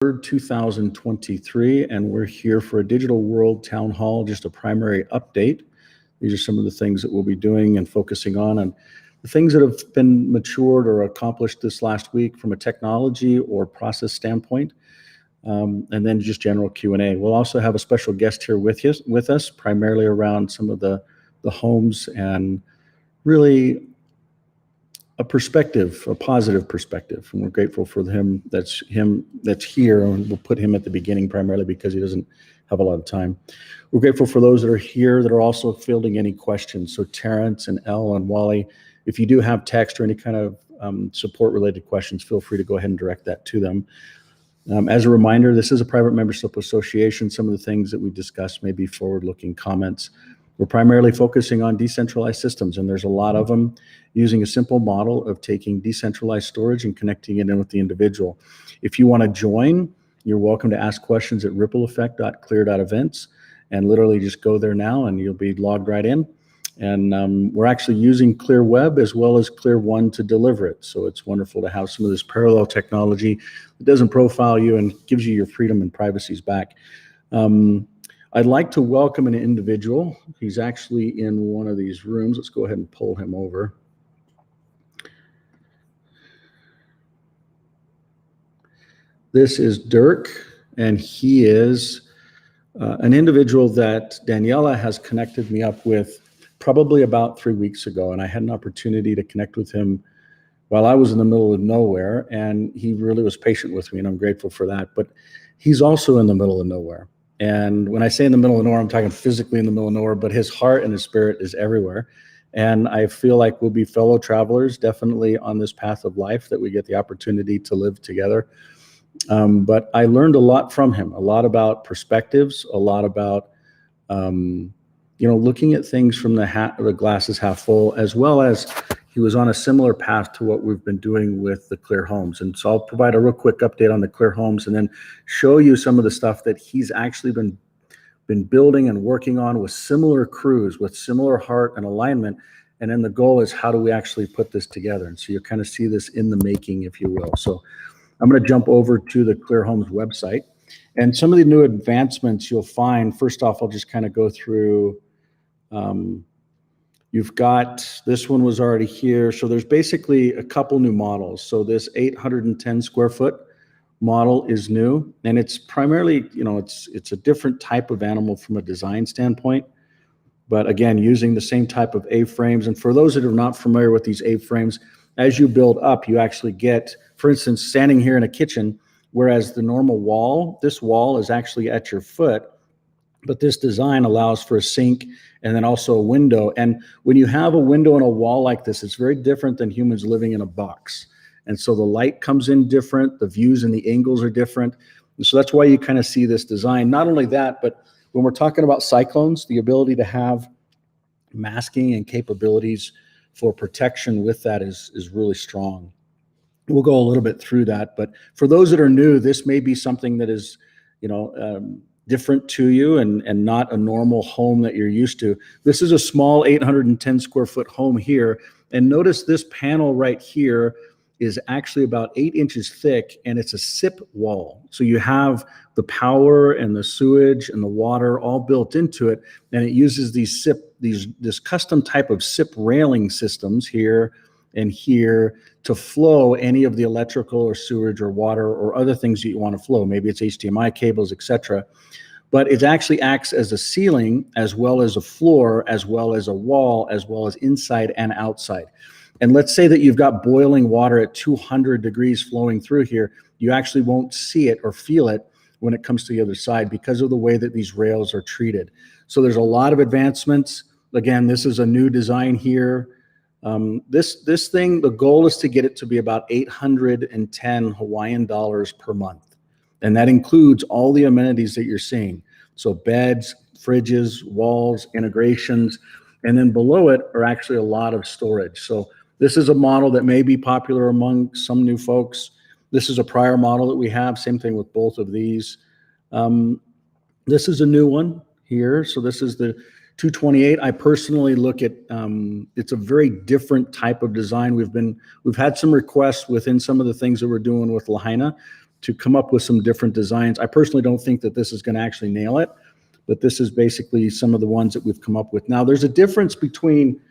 2023, and we're here for a Digital World Town Hall, just a primary update. These are some of the things that we'll be doing and focusing on, and the things that have been matured or accomplished this last week from a technology or process standpoint, and then just general Q&A. We'll also have a special guest here with us, primarily around some of the homes and really a perspective, a positive perspective, and we're grateful for him that's here, and we'll put him at the beginning primarily because he doesn't have a lot of time. We're grateful for those that are here that are also fielding any questions. So Terrence and Elle and Wally, if you do have text or any kind of support related questions, feel free to go ahead and direct that to them. As a reminder, this is a private membership association. Some of the things that we discuss may be forward-looking comments. We're primarily focusing on decentralized systems, and there's a lot of them, using a simple model of taking decentralized storage and connecting it in with the individual. If you want to join, you're welcome to ask questions at rippleeffect.clear.events, and literally just go there now and you'll be logged right in. And we're actually using Clear Web as well as Clear One to deliver it. So it's wonderful to have some of this parallel technology that doesn't profile you and gives you your freedom and privacies back. I'd like to welcome an individual. He's actually in one of these rooms. Let's go ahead and pull him over. This is Dirk, and he is an individual that Daniela has connected me up with probably about 3 weeks ago, and I had an opportunity to connect with him while I was in the middle of nowhere, and he really was patient with me, and I'm grateful for that. But he's also in the middle of nowhere. And when I say in the middle of nowhere, I'm talking physically in the middle of nowhere, but his heart and his spirit is everywhere. And I feel like we'll be fellow travelers, definitely on this path of life, that we get the opportunity to live together. But I learned a lot from him, a lot about perspectives, a lot about, looking at things from the glass is half full, as well as he was on a similar path to what we've been doing with the Clear Homes. And so I'll provide a real quick update on the Clear Homes and then show you some of the stuff that he's actually been building and working on with similar crews, with similar heart and alignment. And then the goal is, how do we actually put this together? And so you kind of see this in the making, if you will. So I'm going to jump over to the Clear Homes website. And some of the new advancements you'll find, first off, I'll just kind of go through. You've got, this one was already here. So there's basically a couple new models. So this 810 square foot model is new, and it's primarily, it's a different type of animal from a design standpoint, but again, using the same type of A-frames. And for those that are not familiar with these A-frames, as you build up, you actually get, for instance, standing here in a kitchen, whereas the normal wall, this wall is actually at your foot, but this design allows for a sink and then also a window. And when you have a window and a wall like this, it's very different than humans living in a box. And so the light comes in different, the views and the angles are different. And so that's why you kind of see this design. Not only that, but when we're talking about cyclones, the ability to have masking and capabilities for protection with that is really strong. We'll go a little bit through that, but for those that are new, this may be something that is, different to you and not a normal home that you're used to. This is a small 810 square foot home here. And notice this panel right here is actually about 8 inches thick, and it's a SIP wall. So you have the power and the sewage and the water all built into it. And it uses these this custom type of SIP railing systems here and here to flow any of the electrical or sewage or water or other things that you want to flow. Maybe it's HDMI cables, etc. But it actually acts as a ceiling, as well as a floor, as well as a wall, as well as inside and outside. And let's say that you've got boiling water at 200 degrees flowing through here. You actually won't see it or feel it when it comes to the other side because of the way that these rails are treated. So there's a lot of advancements. Again, this is a new design here. This thing, the goal is to get it to be about 810 Hawaiian dollars per month. And that includes all the amenities that you're seeing. So beds, fridges, walls, integrations, and then below it are actually a lot of storage. So this is a model that may be popular among some new folks. This is a prior model that we have, same thing with both of these. This is a new one here. So this is the 228. I personally look at, it's a very different type of design. We've had some requests within some of the things that we're doing with Lahaina to come up with some different designs. I personally don't think that this is going to actually nail it, but this is basically some of the ones that we've come up with. Now, there's a difference between,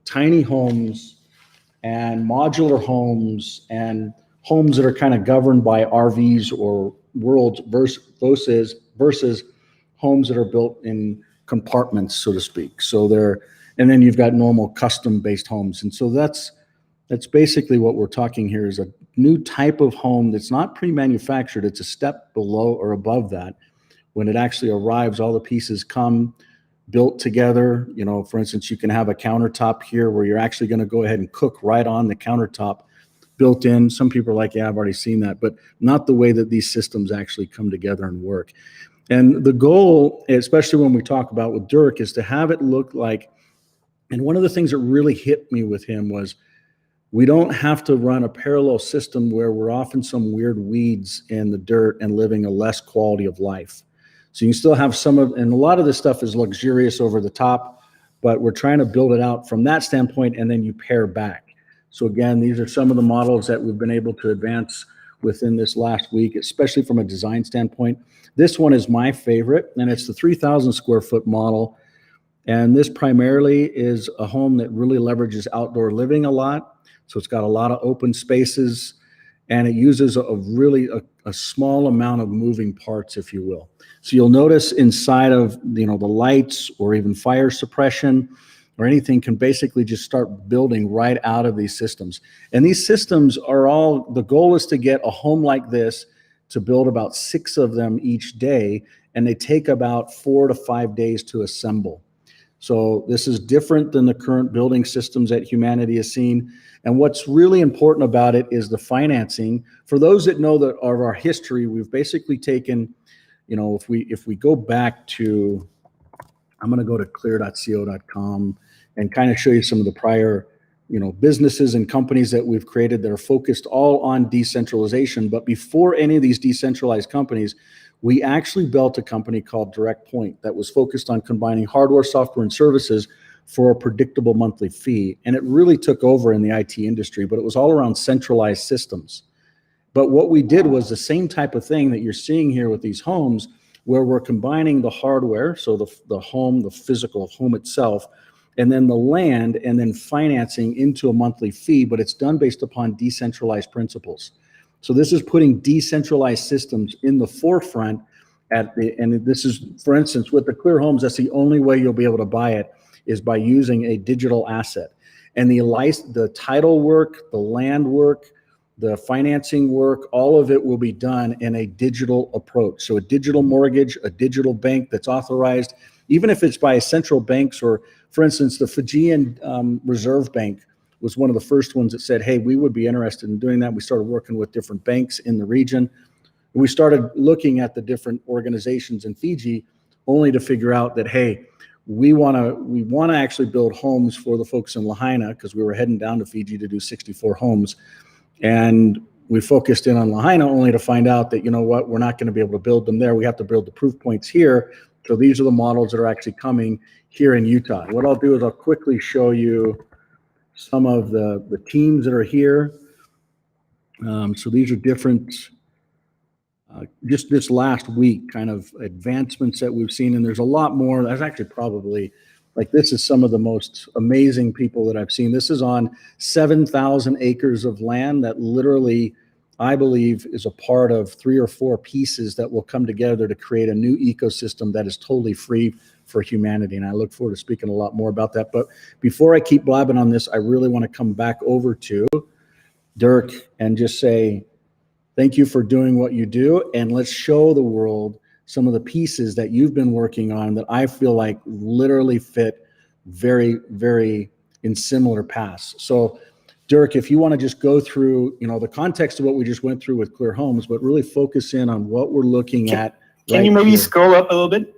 tiny homes and modular homes and homes that are kind of governed by RVs or worlds versus homes that are built in compartments, so to speak. And then you've got normal custom-based homes. And so that's basically what we're talking here, is a new type of home that's not pre-manufactured. It's a step below or above that. When it actually arrives, all the pieces come built together. For instance, you can have a countertop here where you're actually going to go ahead and cook right on the countertop, built in. Some people are like, yeah, I've already seen that, but not the way that these systems actually come together and work. And the goal, especially when we talk about with Dirk, is to have it look like, and one of the things that really hit me with him was, we don't have to run a parallel system where we're off in some weird weeds in the dirt and living a less quality of life. So you can still have and a lot of this stuff is luxurious over the top, but we're trying to build it out from that standpoint, and then you pare back. So again, these are some of the models that we've been able to advance within this last week, especially from a design standpoint. This one is my favorite, and it's the 3,000 square foot model. And this primarily is a home that really leverages outdoor living a lot. So it's got a lot of open spaces, and it uses a small amount of moving parts, if you will. So you'll notice inside of, the lights or even fire suppression or anything can basically just start building right out of these systems. And these systems the goal is to get a home like this to build about 6 of them each day, and they take about 4 to 5 days to assemble. So this is different than the current building systems that humanity has seen. And what's really important about it is the financing. For those that know that of our history, we've basically taken, if we go back to, I'm going to go to clear.co.com and kind of show you some of the prior, businesses and companies that we've created that are focused all on decentralization. But before any of these decentralized companies, we actually built a company called Direct Point that was focused on combining hardware, software, and services for a predictable monthly fee. And it really took over in the IT industry, but it was all around centralized systems. But what we did was the same type of thing that you're seeing here with these homes, where we're combining the hardware, so the home, the physical home itself, and then the land, and then financing into a monthly fee, but it's done based upon decentralized principles. So this is putting decentralized systems in the forefront and this is, for instance, with the Clear Homes, that's the only way you'll be able to buy it, is by using a digital asset. And the title work, the land work, the financing work, all of it will be done in a digital approach. So a digital mortgage, a digital bank that's authorized, even if it's by central banks, or for instance, the Fijian Reserve Bank was one of the first ones that said, hey, we would be interested in doing that. We started working with different banks in the region. And we started looking at the different organizations in Fiji, only to figure out that, hey, we want to actually build homes for the folks in Lahaina, because we were heading down to Fiji to do 64 homes. And we focused in on Lahaina, only to find out that, we're not going to be able to build them there. We have to build the proof points here. So these are the models that are actually coming here in Utah. What I'll do is I'll quickly show you some of the teams that are here. So these are different, just this last week, kind of advancements that we've seen. And there's a lot more. There's actually probably, this is some of the most amazing people that I've seen. This is on 7,000 acres of land that literally, I believe, is a part of 3 or 4 pieces that will come together to create a new ecosystem that is totally free for humanity. And I look forward to speaking a lot more about that. But before I keep blabbing on this, I really want to come back over to Dirk and just say, thank you for doing what you do. And let's show the world some of the pieces that you've been working on that I feel like literally fit very, very in similar paths. So Dirk, if you want to just go through, the context of what we just went through with Clear Homes, but really focus in on what we're looking at. Can you maybe scroll up a little bit?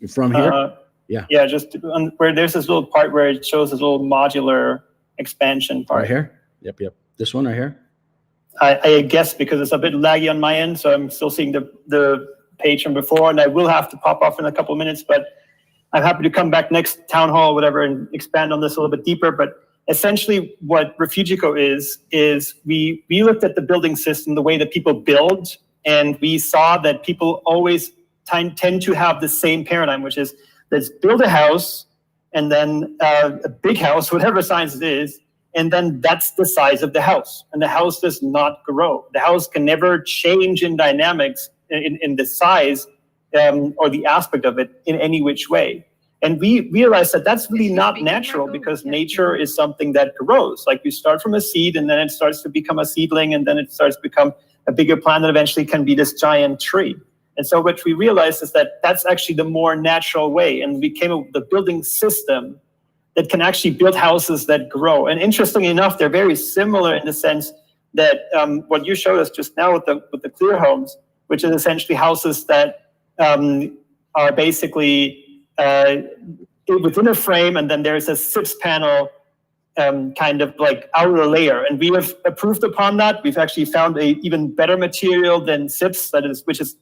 From here? Yeah. Yeah, just where there's this little part where it shows this little modular expansion part. Right here? Yep. This one right here? I guess because it's a bit laggy on my end, so I'm still seeing the page from before, and I will have to pop off in a couple of minutes, but I'm happy to come back next town hall, whatever, and expand on this a little bit deeper. But essentially what Refugico is we looked at the building system, the way that people build, and we saw that people always tend to have the same paradigm, which is let's build a house, and then a big house, whatever size it is, and then that's the size of the house. And the house does not grow. The house can never change in dynamics, in the size or the aspect of it in any which way. And we realized that that's really not natural, because nature is something that grows. Like you start from a seed, and then it starts to become a seedling, and then it starts to become a bigger plant that eventually can be this giant tree. And so what we realized is that that's actually the more natural way. And we came up with a building system that can actually build houses that grow. And interestingly enough, they're very similar in the sense that what you showed us just now with the clear homes, which is essentially houses that are basically within a frame, and then there's a SIPS panel kind of like outer layer. And we have approved upon that. We've actually found a even better material than SIPS, which is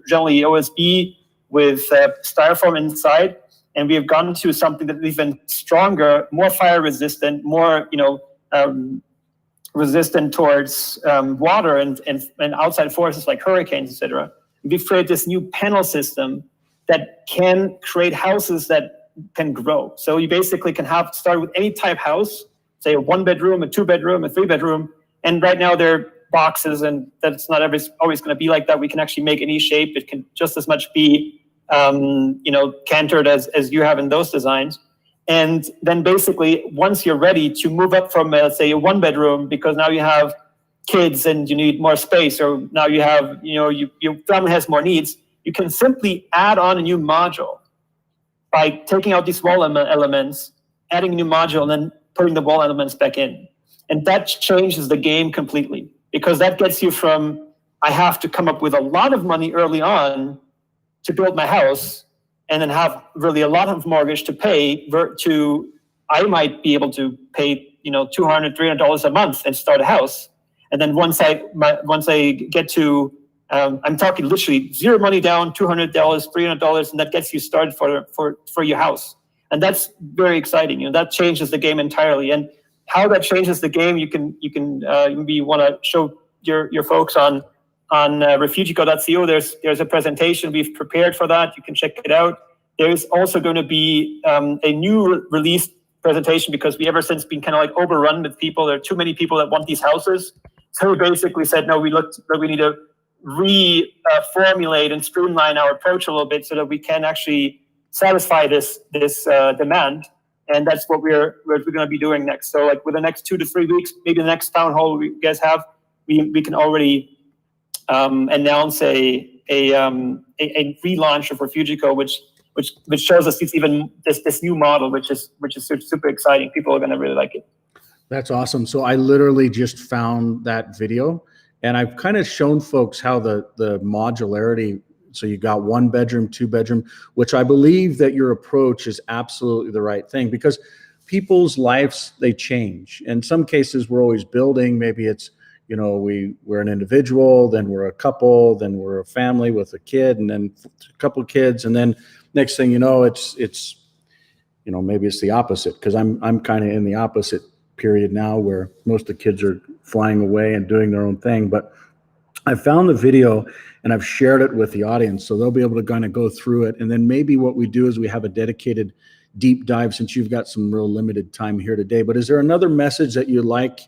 generally OSB with styrofoam inside. And we have gone to something that's even stronger, more fire resistant, more resistant towards water and outside forces like hurricanes, etc. We've created this new panel system that can create houses that can grow. So you basically can start with any type house, say a 1-bedroom, a 2-bedroom, a 3-bedroom. And right now they're boxes, and that's not always going to be like that. We can actually make any shape. It can just as much be, cantered as you have in those designs. And then basically, once you're ready to move up from, let's say, a 1-bedroom, because now you have kids and you need more space, or now you have, your family has more needs, you can simply add on a new module by taking out these wall elements, adding a new module, and then putting the wall elements back in. And that changes the game completely, because that gets you from, I have to come up with a lot of money early on to build my house, and then have really a lot of mortgage to pay, to I might be able to pay $200, $300 a month and start a house. And then once I get to, I'm talking literally zero money down, $200, $300, and that gets you started for your house. And that's very exciting. That changes the game entirely. And how that changes the game, you can maybe want to show your folks on refugico.co. There's a presentation we've prepared for that. You can check it out. There's also going to be a new release presentation, because we ever since been kind of like overrun with people. There are too many people that want these houses. So we basically said, no, we need to reformulate and streamline our approach a little bit so that we can actually satisfy this demand. And that's what we're going to be doing next. So like with the next 2 to 3 weeks, maybe the next town hall we guys have, we can already announce a relaunch of Refugico, which shows us even this new model, which is super exciting. People are going to really like it. That's awesome. So I literally just found that video, and I've kind of shown folks how the modularity. So you got 1-bedroom, 2-bedroom, which I believe that your approach is absolutely the right thing, because people's lives, they change. In some cases, we're always building. Maybe it's, we're an individual, then we're a couple, then we're a family with a kid, and then a couple of kids, and then next thing you know, it's maybe it's the opposite, because I'm kind of in the opposite period now, where most of the kids are flying away and doing their own thing. But I found the video and I've shared it with the audience, so they'll be able to kind of go through it. And then maybe what we do is we have a dedicated deep dive, since you've got some real limited time here today. But is there another message that you'd like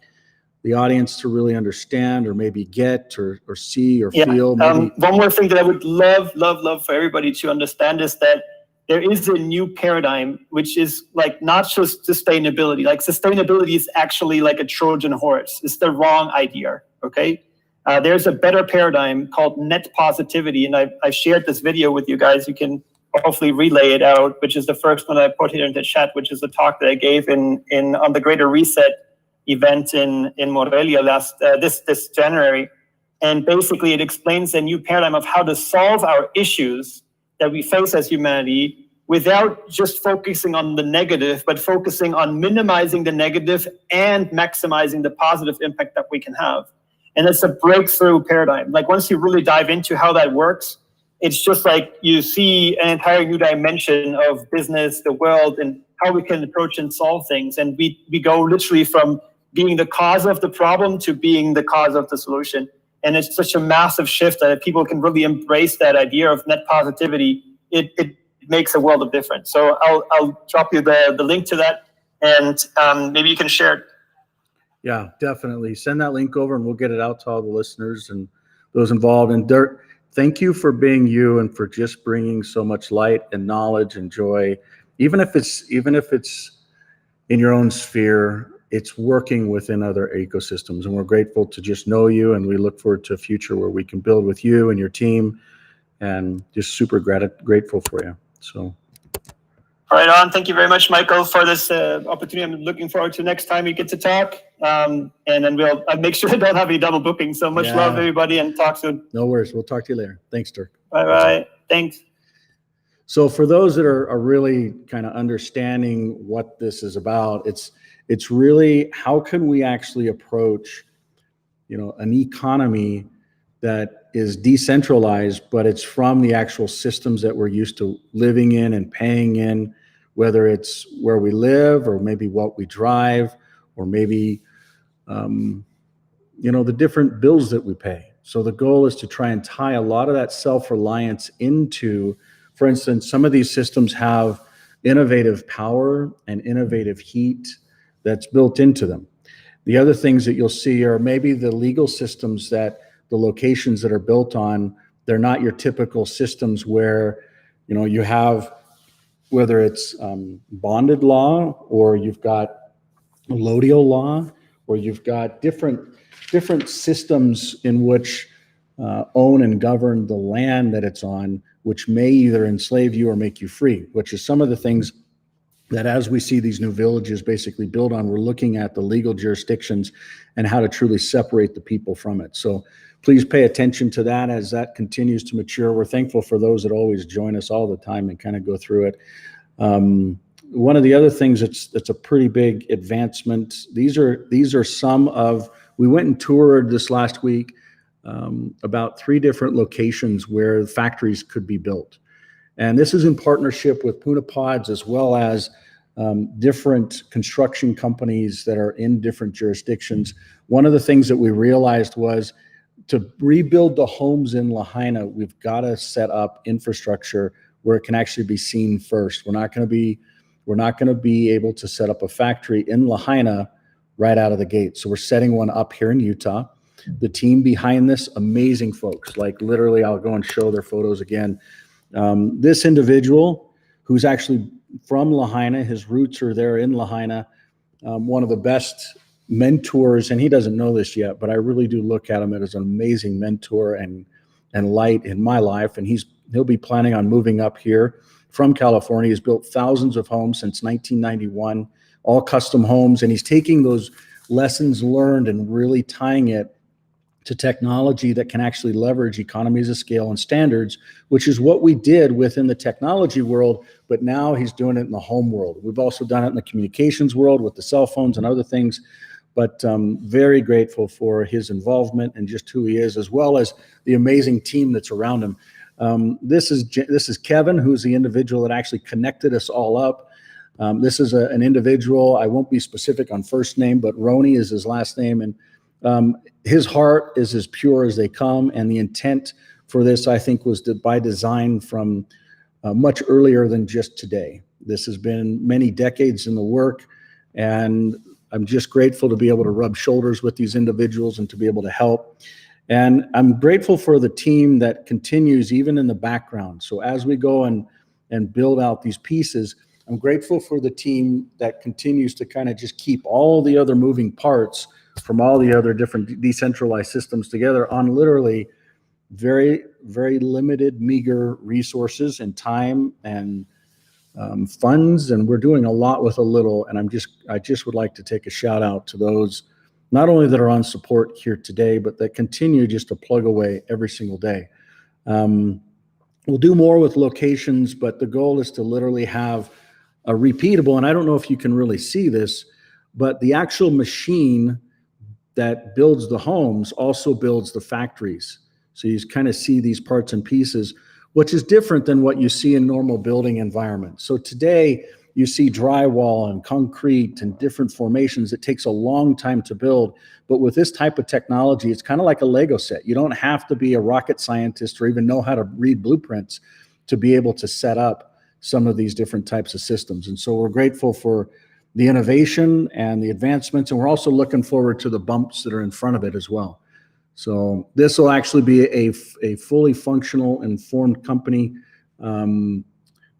the audience to really understand, or maybe get, or see, or feel? Maybe? One more thing that I would love for everybody to understand is that there is a new paradigm, which is like not just sustainability. Like sustainability is actually like a Trojan horse. It's the wrong idea, okay? There's a better paradigm called net positivity, and I shared this video with you guys. You can hopefully relay it out, which is the first one I put here in the chat, which is the talk that I gave on the Greater Reset event in Morelia this January. And basically it explains a new paradigm of how to solve our issues that we face as humanity, without just focusing on the negative, but focusing on minimizing the negative and maximizing the positive impact that we can have. And it's a breakthrough paradigm. Like once you really dive into how that works, it's just like you see an entire new dimension of business, the world, and how we can approach and solve things. And we go literally from being the cause of the problem to being the cause of the solution. And it's such a massive shift that if people can really embrace that idea of net positivity, it makes a world of difference. So I'll drop you the link to that, and maybe you can share it. Yeah, definitely. Send that link over and we'll get it out to all the listeners and those involved. And Dirk, thank you for being you and for just bringing so much light and knowledge and joy. Even if it's in your own sphere, it's working within other ecosystems. And we're grateful to just know you, and we look forward to a future where we can build with you and your team, and just super grateful for you. So. Right on. Thank you very much, Michael, for this opportunity. I'm looking forward to next time we get to talk. And then I'll make sure I don't have any double booking. So much love, everybody, and talk soon. No worries. We'll talk to you later. Thanks, Dirk. Bye-bye. Thanks. So for those that are really kind of understanding what this is about, it's really how can we actually approach, an economy that is decentralized, but it's from the actual systems that we're used to living in and paying in, whether it's where we live or maybe what we drive, or maybe, the different bills that we pay. So the goal is to try and tie a lot of that self-reliance into, for instance, some of these systems have innovative power and innovative heat that's built into them. The other things that you'll see are maybe the legal systems that the locations that are built on, they're not your typical systems where, you have, whether it's bonded law, or you've got allodial law, or you've got different systems in which own and govern the land that it's on, which may either enslave you or make you free, which is some of the things that as we see these new villages basically build on, we're looking at the legal jurisdictions and how to truly separate the people from it. So please pay attention to that as that continues to mature. We're thankful for those that always join us all the time and kind of go through it. One of the other things that's a pretty big advancement, these are some of, we went and toured this last week about 3 different locations where factories could be built. And this is in partnership with Puna Pods, as well as different construction companies that are in different jurisdictions. One of the things that we realized was to rebuild the homes in Lahaina, we've got to set up infrastructure where it can actually be seen first. We're not going to be able to set up a factory in Lahaina right out of the gate. So we're setting one up here in Utah. The team behind this, amazing folks. Like literally, I'll go and show their photos again. This individual, who's actually from Lahaina, his roots are there in Lahaina, one of the best mentors, and he doesn't know this yet, but I really do look at him as an amazing mentor and light in my life. And he'll be planning on moving up here from California. He's built thousands of homes since 1991, all custom homes, and he's taking those lessons learned and really tying it to technology that can actually leverage economies of scale and standards, which is what we did within the technology world, but now he's doing it in the home world. We've also done it in the communications world with the cell phones and other things, but very grateful for his involvement and just who he is, as well as the amazing team that's around him. This is Kevin, who's the individual that actually connected us all up. This is an individual, I won't be specific on first name, but Roney is his last name, and his heart is as pure as they come, and the intent for this, I think, was by design from much earlier than just today. This has been many decades in the work, and I'm just grateful to be able to rub shoulders with these individuals and to be able to help. And I'm grateful for the team that continues even in the background. So as we go and build out these pieces, I'm grateful for the team that continues to kind of just keep all the other moving parts from all the other different decentralized systems together on literally very, very limited, meager resources and time and funds. And we're doing a lot with a little. And I just would like to take a shout out to those, not only that are on support here today, but that continue just to plug away every single day. We'll do more with locations, but the goal is to literally have a repeatable, and I don't know if you can really see this, but the actual machine that builds the homes also builds the factories. So you kind of see these parts and pieces, which is different than what you see in normal building environments. So today, you see drywall and concrete and different formations. It takes a long time to build. But with this type of technology, it's kind of like a Lego set. You don't have to be a rocket scientist or even know how to read blueprints to be able to set up some of these different types of systems. And so we're grateful for the innovation and the advancements, and we're also looking forward to the bumps that are in front of it as well. So this will actually be a fully functional and formed company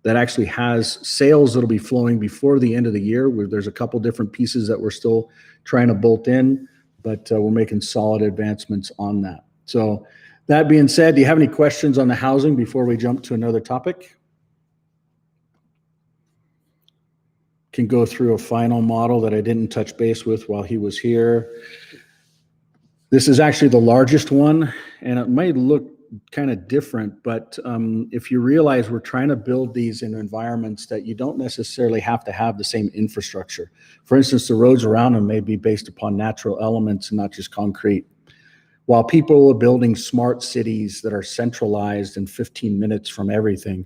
that actually has sales that'll be flowing before the end of the year. There's a couple different pieces that we're still trying to bolt in, but we're making solid advancements on that. So that being said, do you have any questions on the housing before we jump to another topic? Can go through a final model that I didn't touch base with while he was here. This is actually the largest one, and it might look kind of different, but if you realize we're trying to build these in environments that you don't necessarily have to have the same infrastructure. For instance, the roads around them may be based upon natural elements and not just concrete. While people are building smart cities that are centralized in 15 minutes from everything,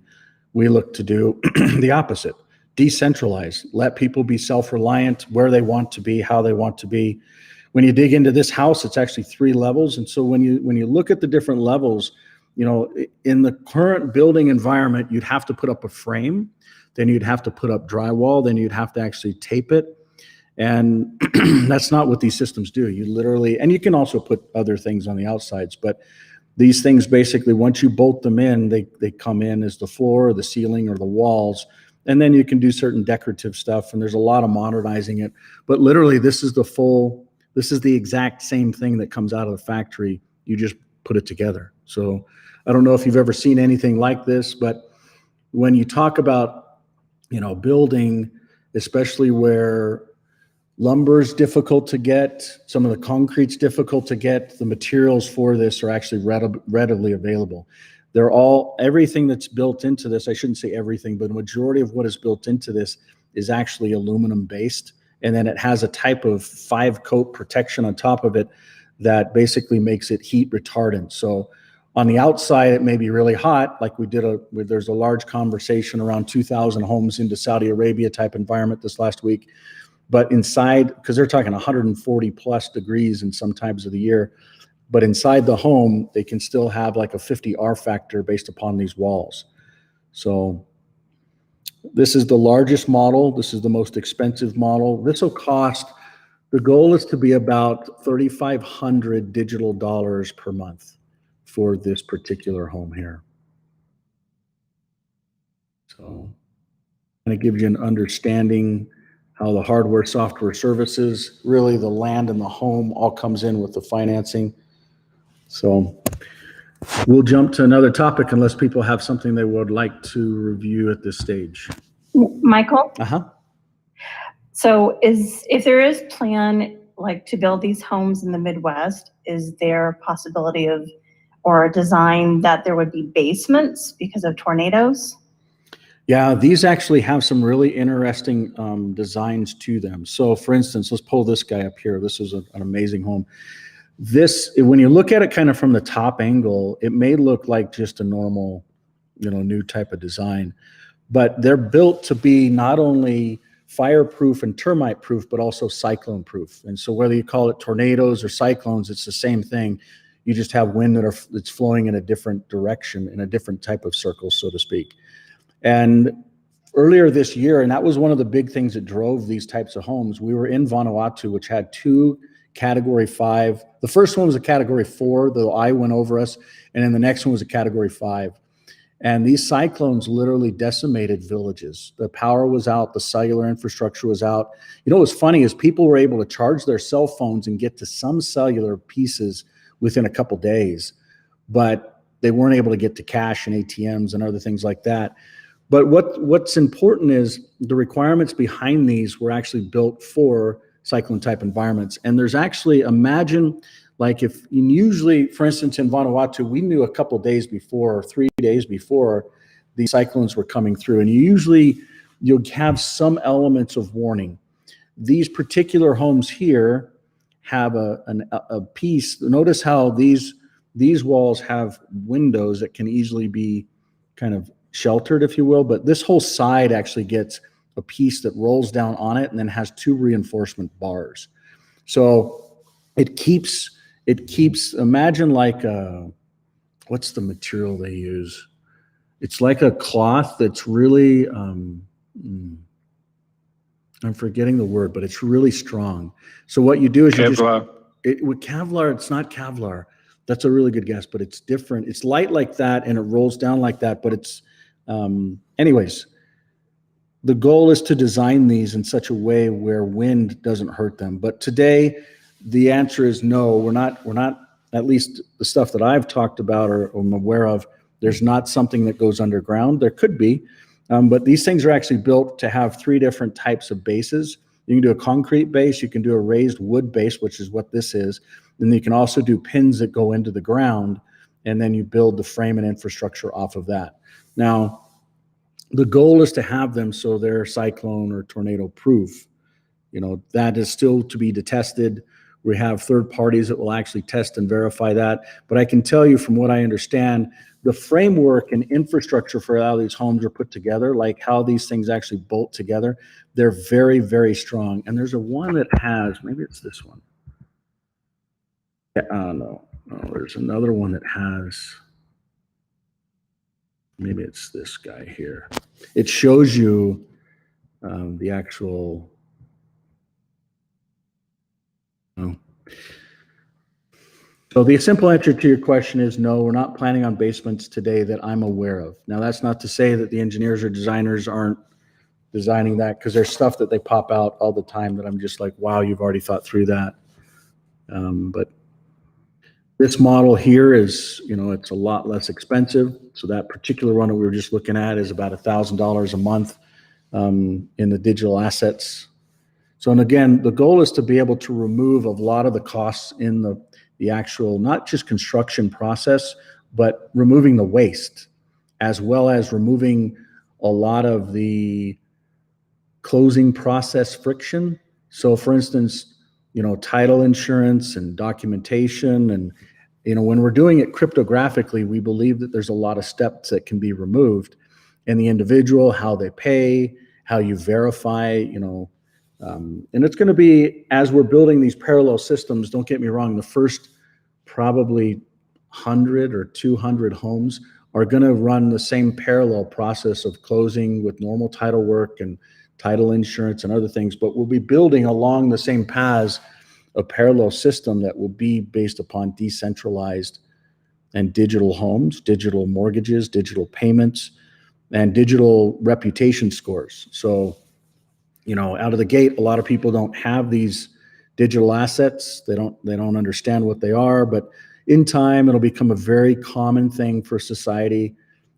we look to do the opposite. Decentralize, let people be self-reliant where they want to be, how they want to be. When you dig into this house, it's actually 3 levels. And so when you look at the different levels, you know, in the current building environment, you'd have to put up a frame, then you'd have to put up drywall, then you'd have to actually tape it. And that's not what these systems do. You literally, and you can also put other things on the outsides, but these things basically, once you bolt them in, they come in as the floor or the ceiling or the walls. And then you can do certain decorative stuff, and there's a lot of modernizing it. But literally, this is the exact same thing that comes out of the factory. You just put it together. So I don't know if you've ever seen anything like this, but when you talk about, you know, building, especially where lumber's difficult to get, some of the concrete's difficult to get, the materials for this are actually readily available. Everything that's built into this, I shouldn't say everything, but the majority of what is built into this is actually aluminum based. And then it has a type of 5-coat protection on top of it that basically makes it heat retardant. So on the outside, it may be really hot, like there's a large conversation around 2,000 homes into Saudi Arabia type environment this last week. But inside, because they're talking 140 plus degrees in some times of the year, but inside the home, they can still have like a 50 R factor based upon these walls. So this is the largest model. This is the most expensive model. This will cost, the goal is to be about $3,500 digital dollars per month for this particular home here. So and it gives you an understanding how the hardware, software services, really the land and the home all comes in with the financing. So we'll jump to another topic unless people have something they would like to review at this stage. Michael? Uh-huh. So if there is plan like to build these homes in the Midwest, is there a possibility of, or a design that there would be basements because of tornadoes? Yeah, these actually have some really interesting designs to them. So for instance, let's pull this guy up here. This is an amazing home. This, when you look at it kind of from the top angle, it may look like just a normal, you know, new type of design, but they're built to be not only fireproof and termite proof, but also cyclone proof. And so whether you call it tornadoes or cyclones, it's the same thing. You just have wind that's flowing in a different direction, in a different type of circle, so to speak. And earlier this year, and that was one of the big things that drove these types of homes, we were in Vanuatu, which had 2 Category 5. The first one was a Category 4, the eye went over us, and then the next one was a Category 5. And these cyclones literally decimated villages. The power was out, the cellular infrastructure was out. You know what's funny is people were able to charge their cell phones and get to some cellular pieces within a couple days, but they weren't able to get to cash and ATMs and other things like that. But what's important is the requirements behind these were actually built for cyclone type environments. And there's actually, imagine like if usually, for instance, in Vanuatu, we knew a couple of days before, or 3 days before the cyclones were coming through. And you'll have some elements of warning. These particular homes here have a piece. Notice how these walls have windows that can easily be kind of sheltered, if you will, but this whole side actually gets a piece that rolls down on it and then has 2 reinforcement bars. So it keeps, imagine like what's the material they use? It's like a cloth that's really, I'm forgetting the word, but it's really strong. So what you do is Kevlar. with Kevlar, it's not Kevlar. That's a really good guess, but it's different. It's light like that and it rolls down like that, but it's, anyways, the goal is to design these in such a way where wind doesn't hurt them. But today, the answer is no, we're not, at least the stuff that I've talked about or I'm aware of, there's not something that goes underground. There could be, but these things are actually built to have 3 different types of bases. You can do a concrete base, you can do a raised wood base, which is what this is. Then you can also do pins that go into the ground, and then you build the frame and infrastructure off of that. Now, the goal is to have them so they're cyclone or tornado proof. You know, that is still to be tested. We have third parties that will actually test and verify that. But I can tell you from what I understand, the framework and infrastructure for how these homes are put together, like how these things actually bolt together, they're very, very strong. And there's a one that has, maybe it's this one. No, there's another one that has, maybe it's this guy here. It shows you the actual, So the simple answer to your question is no, we're not planning on basements today that I'm aware of. Now, that's not to say that the engineers or designers aren't designing that, because there's stuff that they pop out all the time that I'm just like, wow, you've already thought through that. But this model here is, you know, it's a lot less expensive. So that particular one that we were just looking at is about $1,000 a month in the digital assets. So, and again, the goal is to be able to remove a lot of the costs in the actual, not just construction process, but removing the waste, as well as removing a lot of the closing process friction. So for instance, you know, title insurance and documentation, and, you know, when we're doing it cryptographically, we believe that there's a lot of steps that can be removed, and the individual, how they pay, how you verify, you know, and it's going to be, as we're building these parallel systems, don't get me wrong, the first probably 100 or 200 homes are going to run the same parallel process of closing with normal title work and title insurance and other things, but we'll be building along the same paths a parallel system that will be based upon decentralized and digital homes, digital mortgages, digital payments, and digital reputation scores. So, you know, out of the gate, a lot of people don't have these digital assets. They don't understand what they are, but in time, it'll become a very common thing for society.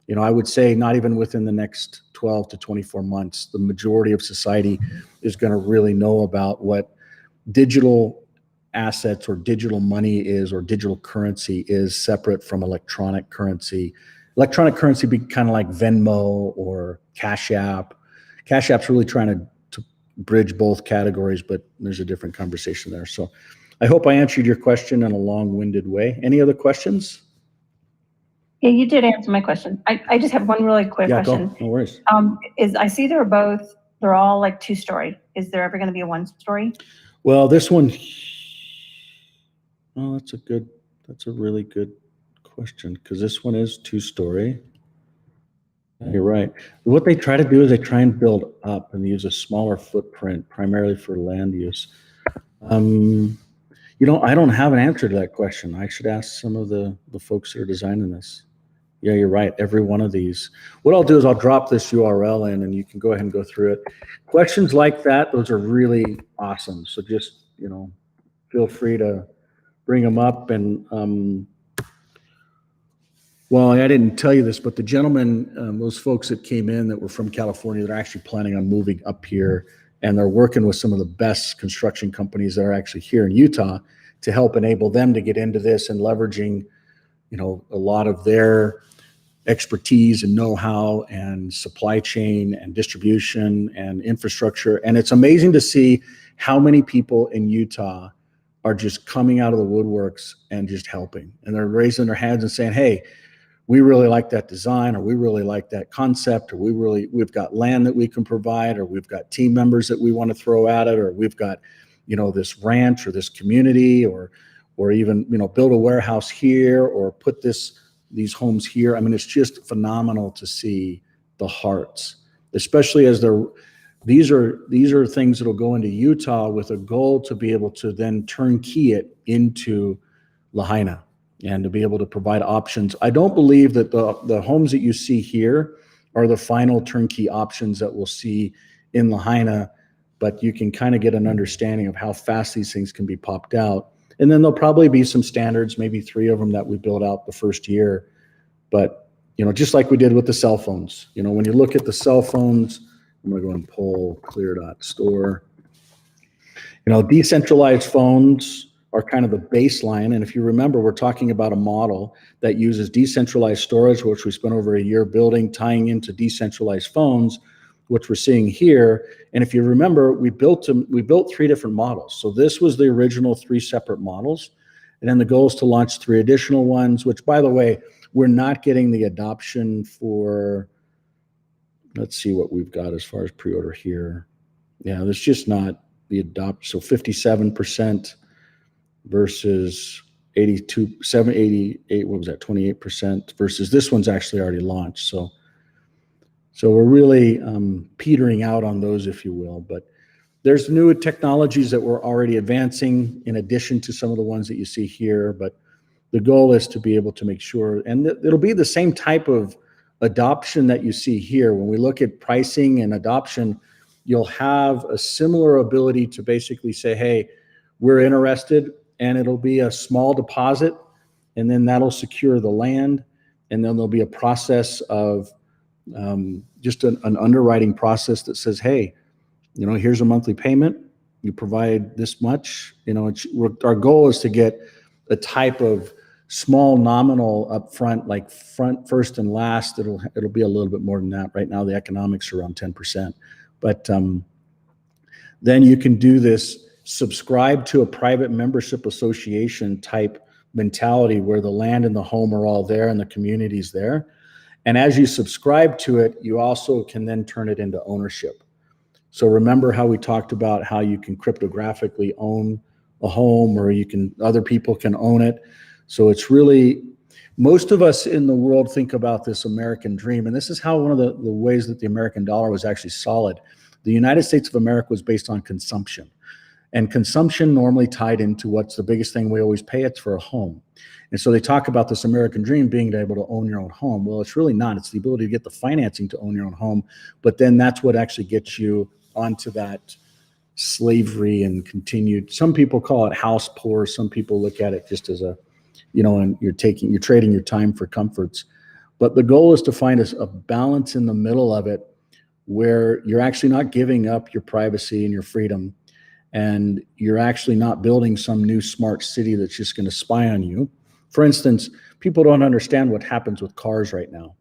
You know, I would say not even within the next 12 to 24 months, the majority of society is going to really know about what digital assets or digital money is, or digital currency is, separate from electronic currency. Electronic currency be kind of like Venmo or Cash App. Cash App's really trying to bridge both categories, but there's a different conversation there. So I hope I answered your question in a long-winded way. Any other questions? Yeah, you did answer my question. I just have one really quick question. Go. No worries. I see they're all like 2-story. Is there ever going to be a 1-story? Well, this one, oh, that's a really good question, because this one is 2-story. You're right. What they try to do is they try and build up and use a smaller footprint, primarily for land use. You know, I don't have an answer to that question. I should ask some of the folks that are designing this. Yeah, you're right. Every one of these. What I'll do is I'll drop this URL in, and you can go ahead and go through it. Questions like that, those are really awesome. So just, you know, feel free to bring them up. And well, I didn't tell you this, but the gentlemen, those folks that came in that were from California, they're actually planning on moving up here, and they're working with some of the best construction companies that are actually here in Utah to help enable them to get into this, and leveraging, you know, a lot of their expertise and know-how and supply chain and distribution and infrastructure. And it's amazing to see how many people in Utah are just coming out of the woodworks and just helping. And they're raising their hands and saying, hey, we really like that design, or we really like that concept, or we've got land that we can provide, or we've got team members that we want to throw at it, or we've got, this ranch or this community, or even, build a warehouse here, or put these homes here. I mean, it's just phenomenal to see the hearts, especially as these are things that'll go into Utah with a goal to be able to then turnkey it into Lahaina and to be able to provide options. I don't believe that the homes that you see here are the final turnkey options that we'll see in Lahaina, but you can kind of get an understanding of how fast these things can be popped out. And then there'll probably be some standards, maybe 3 of them that we build out the first year. But, just like we did with the cell phones, when you look at the cell phones, I'm going to go and pull clear.store. Decentralized phones are kind of the baseline. And if you remember, we're talking about a model that uses decentralized storage, which we spent over a year building, tying into decentralized phones, which we're seeing here. And if you remember, we built 3 different models. So this was the original 3 separate models. And then the goal is to launch 3 additional ones, which, by the way, we're not getting the adoption for, let's see what we've got as far as pre-order here. Yeah, there's just not the adoption. So 57% versus 88, what was that, 28% versus this one's actually already launched. So we're really petering out on those, if you will. But there's new technologies that we're already advancing in addition to some of the ones that you see here. But the goal is to be able to make sure, and it'll be the same type of adoption that you see here. When we look at pricing and adoption, you'll have a similar ability to basically say, hey, we're interested, and it'll be a small deposit, and then that'll secure the land. And then there'll be a process of just an underwriting process that says, hey, here's a monthly payment. You provide this much. Our goal is to get a type of small nominal upfront, like first and last. It'll be a little bit more than that. Right now, the economics are around 10%. But then you can do this, subscribe to a private membership association type mentality where the land and the home are all there and the community's there. And as you subscribe to it, you also can then turn it into ownership. So remember how we talked about how you can cryptographically own a home, or other people can own it. So it's really, most of us in the world think about this American dream. And this is how one of the ways that the American dollar was actually solid. The United States of America was based on consumption. And consumption normally tied into what's the biggest thing we always pay. It's for a home. And so they talk about this American dream being able to own your own home. Well, it's really not. It's the ability to get the financing to own your own home. But then that's what actually gets you onto that slavery and continued. Some people call it house poor. Some people look at it just as a, and you're trading your time for comforts. But the goal is to find a balance in the middle of it where you're actually not giving up your privacy and your freedom. And you're actually not building some new smart city that's just going to spy on you. For instance, people don't understand what happens with cars right now.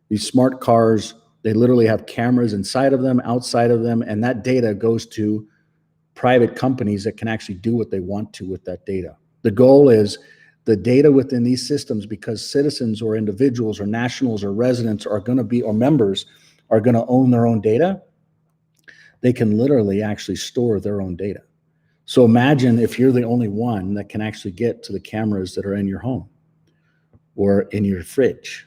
These smart cars, they literally have cameras inside of them, outside of them, and that data goes to private companies that can actually do what they want to with that data. The goal is the data within these systems, because citizens or individuals or nationals or residents are going to be, or members are going to own their own data. They can literally actually store their own data. So imagine if you're the only one that can actually get to the cameras that are in your home or in your fridge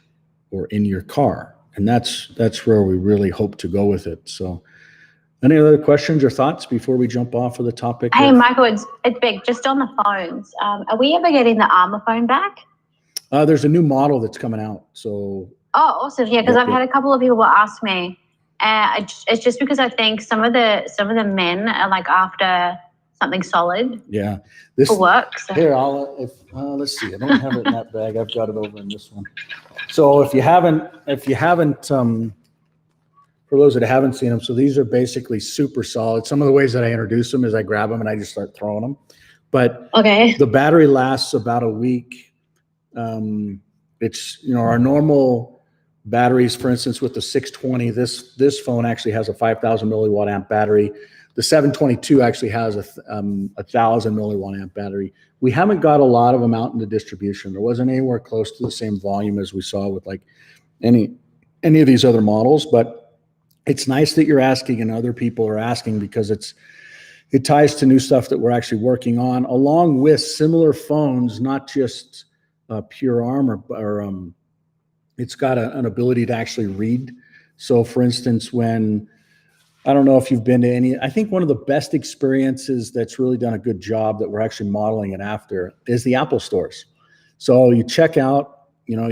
or in your car. And that's where we really hope to go with it. So any other questions or thoughts before we jump off of the topic? Hey, Michael, it's big. Just on the phones, are we ever getting the Armor phone back? There's a new model that's coming out. So. Oh, awesome. Yeah, because I've had a couple of people ask me. It's just because I think some of the men are like after something solid. Yeah. For work. So. Here, let's see. I don't have it in that bag. I've got it over in this one. So if you haven't, for those that haven't seen them, so these are basically super solid. Some of the ways that I introduce them is I grab them and I just start throwing them. But okay, the battery lasts about a week. It's, our normal batteries, for instance, with the 620, this phone actually has a 5,000 milliwatt amp battery. The 722 actually has a 1,000 milliwatt amp battery. We haven't got a lot of them out into distribution. There wasn't anywhere close to the same volume as we saw with like any of these other models, but it's nice that you're asking and other people are asking, because it ties to new stuff that we're actually working on, along with similar phones, not just pure arm or it's got an ability to actually read. So for instance, I don't know if you've been to any, I think one of the best experiences that's really done a good job that we're actually modeling it after is the Apple stores. So you check out, you know,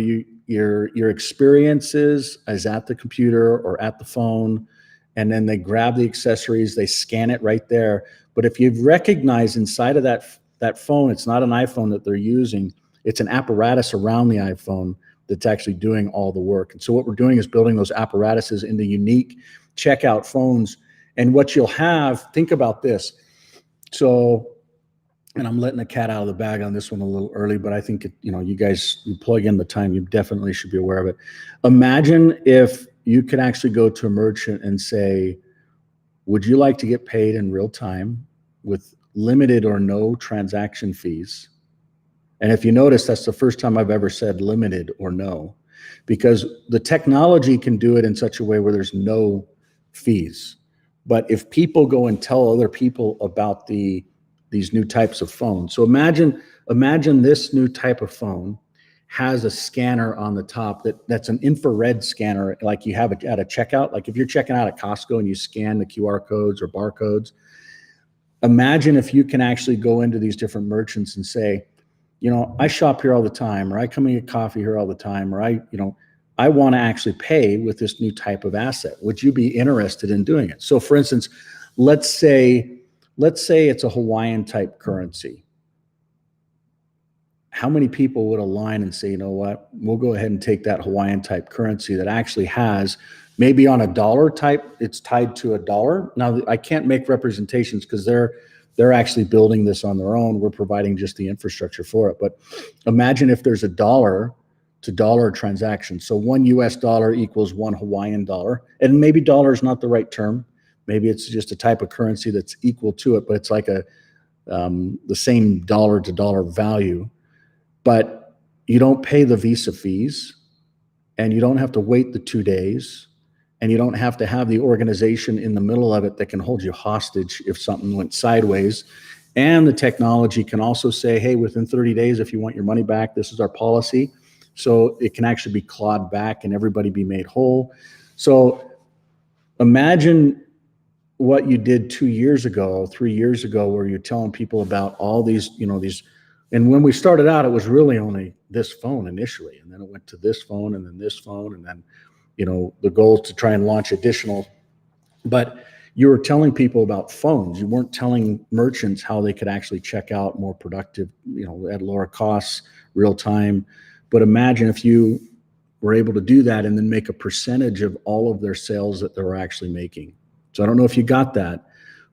your experiences is at the computer or at the phone, and then they grab the accessories, they scan it right there. But if you recognize inside of that phone, it's not an iPhone that they're using, it's an apparatus around the iPhone that's actually doing all the work. And so what we're doing is building those apparatuses into unique checkout phones. And what you'll have, think about this. So, and I'm letting the cat out of the bag on this one a little early, but I think, you guys, you plug in the time, you definitely should be aware of it. Imagine if you could actually go to a merchant and say, would you like to get paid in real time with limited or no transaction fees? And if you notice, that's the first time I've ever said limited or no, because the technology can do it in such a way where there's no fees. But if people go and tell other people about these new types of phones, so imagine this new type of phone has a scanner on the top that's an infrared scanner, like you have it at a checkout. Like if you're checking out at Costco and you scan the QR codes or barcodes, imagine if you can actually go into these different merchants and say, I shop here all the time, or I come and get coffee here all the time, or I want to actually pay with this new type of asset. Would you be interested in doing it? So for instance, let's say it's a Hawaiian type currency. How many people would align and say, you know what, we'll go ahead and take that Hawaiian type currency that actually has maybe on a dollar type, it's tied to a dollar. Now I can't make representations because they're actually building this on their own. We're providing just the infrastructure for it. But imagine if there's a dollar to dollar transaction. So $1 US equals $1 Hawaiian dollar. And maybe dollar is not the right term. Maybe it's just a type of currency that's equal to it, but it's like the same dollar to dollar value. But you don't pay the Visa fees, and you don't have to wait the 2 days, and you don't have to have the organization in the middle of it that can hold you hostage if something went sideways. And the technology can also say, hey, within 30 days, if you want your money back, this is our policy. So it can actually be clawed back and everybody be made whole. So imagine what you did 2 years ago, 3 years ago, where you're telling people about all these, and when we started out, it was really only this phone initially, and then it went to this phone, and then this phone, and then, the goal is to try and launch additional. But you were telling people about phones. You weren't telling merchants how they could actually check out more productive, at lower costs, real time. But imagine if you were able to do that and then make a percentage of all of their sales that they were actually making. So I don't know if you got that,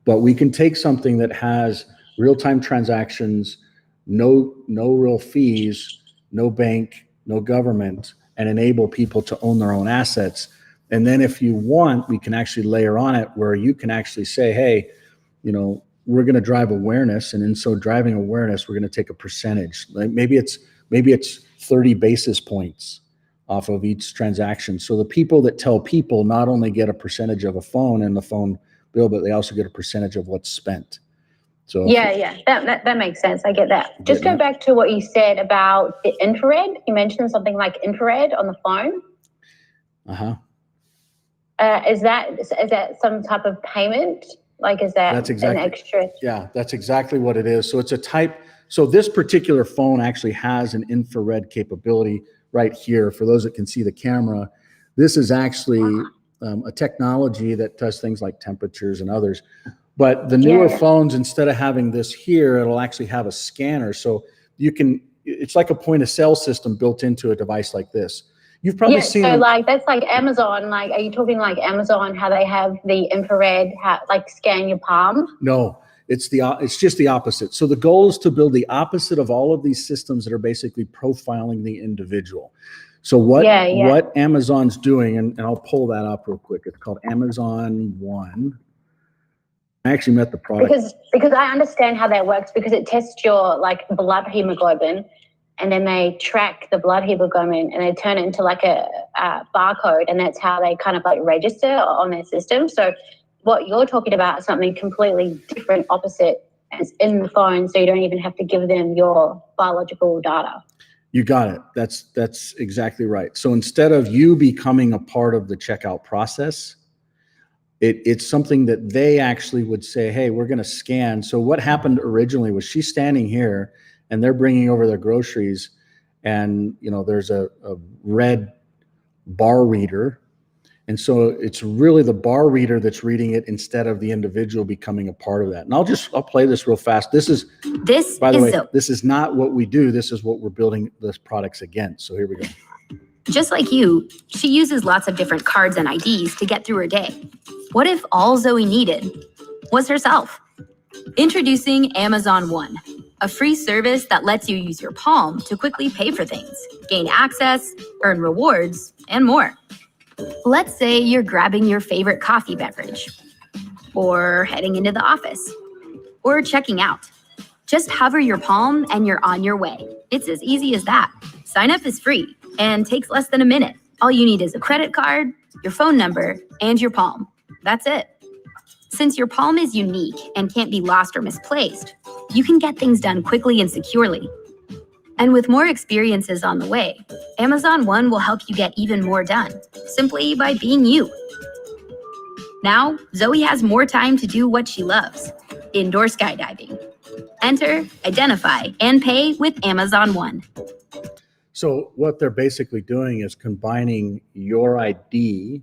but we can take something that has real-time transactions, no real fees, no bank, no government, and enable people to own their own assets. And then if you want, we can actually layer on it where you can actually say, hey, we're going to drive awareness. And in so driving awareness, we're going to take a percentage. Like maybe it's 30 basis points off of each transaction. So the people that tell people not only get a percentage of a phone and the phone bill, but they also get a percentage of what's spent. So yeah, that makes sense. I get that. Just go back to what you said about the infrared. You mentioned something like infrared on the phone. Is that some type of payment? Like, is that an extra? Yeah, that's exactly what it is. So it's a type. So this particular phone actually has an infrared capability right here. For those that can see the camera, this is actually a technology that does things like temperatures and others. But the newer phones, instead of having this here, it'll actually have a scanner. So it's like a point of sale system built into a device like this. You've probably seen. So like that's like Amazon. Like, are you talking like Amazon? How they have the infrared, like scan your palm? No, it's just the opposite. So the goal is to build the opposite of all of these systems that are basically profiling the individual. So what Amazon's doing, and I'll pull that up real quick. It's called Amazon One. I actually met the product. Because I understand how that works, because it tests your like blood hemoglobin, and then they track the blood hemoglobin and they turn it into like a barcode, and that's how they kind of like register on their system. So what you're talking about is something completely different, opposite, is in the phone, so you don't even have to give them your biological data. You got it. That's exactly right. So instead of you becoming a part of the checkout process, it's something that they actually would say, hey, we're going to scan. So what happened originally was she's standing here and they're bringing over their groceries, and there's a red bar reader. And so it's really the bar reader that's reading it instead of the individual becoming a part of that. And I'll play this real fast. This is, by the way, this is not what we do. This is what we're building this products against. So here we go. Just like you, she uses lots of different cards and IDs to get through her day. What if all Zoe needed was herself? Introducing Amazon One, a free service that lets you use your palm to quickly pay for things, gain access, earn rewards, and more. Let's say you're grabbing your favorite coffee beverage, or heading into the office, or checking out. Just hover your palm and you're on your way. It's as easy as that. Sign up is free and takes less than a minute. All you need is a credit card, your phone number, and your palm. That's it. Since your palm is unique and can't be lost or misplaced, you can get things done quickly and securely. And with more experiences on the way, Amazon One will help you get even more done, simply by being you. Now, Zoe has more time to do what she loves, indoor skydiving. Enter, identify, and pay with Amazon One. So what they're basically doing is combining your ID,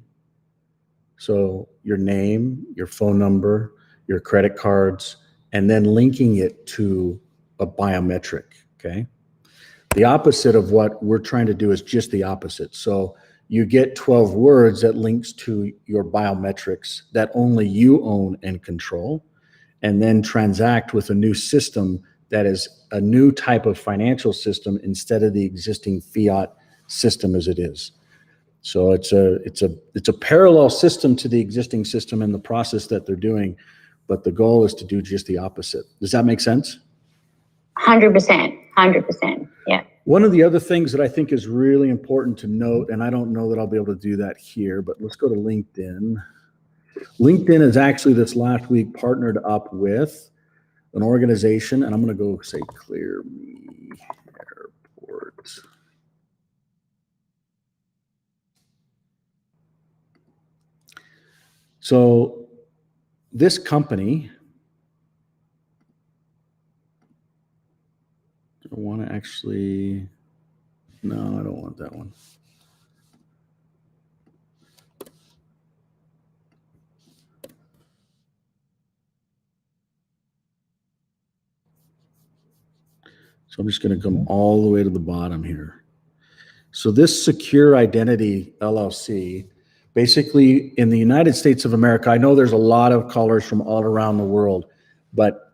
so your name, your phone number, your credit cards, and then linking it to a biometric, okay? The opposite of what we're trying to do is just the opposite. So you get 12 words that links to your biometrics that only you own and control, and then transact with a new system that is a new type of financial system instead of the existing fiat system as it is. So it's a parallel system to the existing system and the process that they're doing, but the goal is to do just the opposite. Does that make sense? 100%. Yeah. One of the other things that I think is really important to note, and I don't know that I'll be able to do that here, but let's go to LinkedIn. LinkedIn has actually this last week partnered up with an organization, and I'm going to go say Clear Me Airport. So this company, I want to actually, no, I don't want that one. So I'm just going to come all the way to the bottom here. So this Secure Identity LLC, basically in the United States of America, I know there's a lot of callers from all around the world, but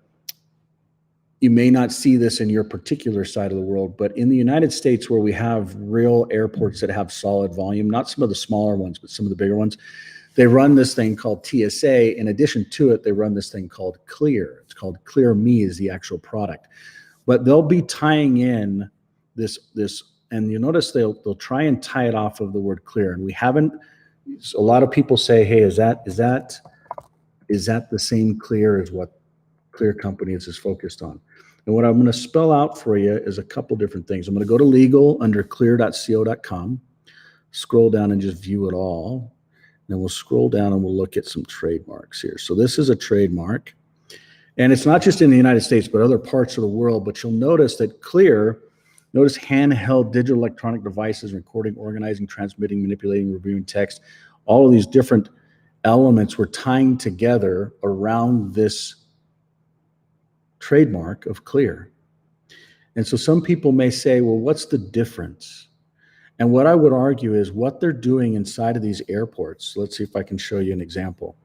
you may not see this in your particular side of the world, but in the United States where we have real airports that have solid volume, not some of the smaller ones, but some of the bigger ones, they run this thing called TSA. In addition to it, they run this thing called Clear. It's called Clear Me is the actual product. But they'll be tying in this, and you notice they'll try and tie it off of the word clear. And we haven't, a lot of people say, hey, is that the same Clear as what Clear Companies is focused on? And what I'm going to spell out for you is a couple different things. I'm going to go to legal under clear.co.com, scroll down and just view it all. Then we'll scroll down and we'll look at some trademarks here. So this is a trademark. And it's not just in the United States, but other parts of the world. But you'll notice that Clear, notice handheld digital electronic devices, recording, organizing, transmitting, manipulating, reviewing text, all of these different elements we're tying together around this trademark of Clear. And so some people may say, well, what's the difference? And what I would argue is what they're doing inside of these airports. Let's see if I can show you an example.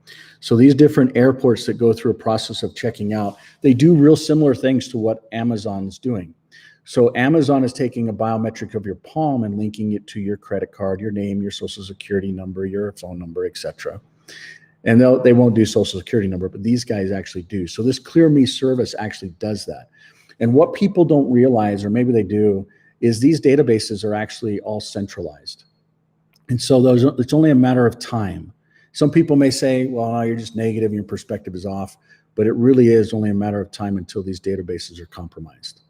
So these different airports that go through a process of checking out, they do real similar things to what Amazon's doing. So Amazon is taking a biometric of your palm and linking it to your credit card, your name, your social security number, your phone number, etc. And they won't do social security number, but these guys actually do. So this ClearMe service actually does that. And what people don't realize, or maybe they do, is these databases are actually all centralized. And so it's only a matter of time. Some people may say, well, you're just negative and your perspective is off, but it really is only a matter of time until these databases are compromised.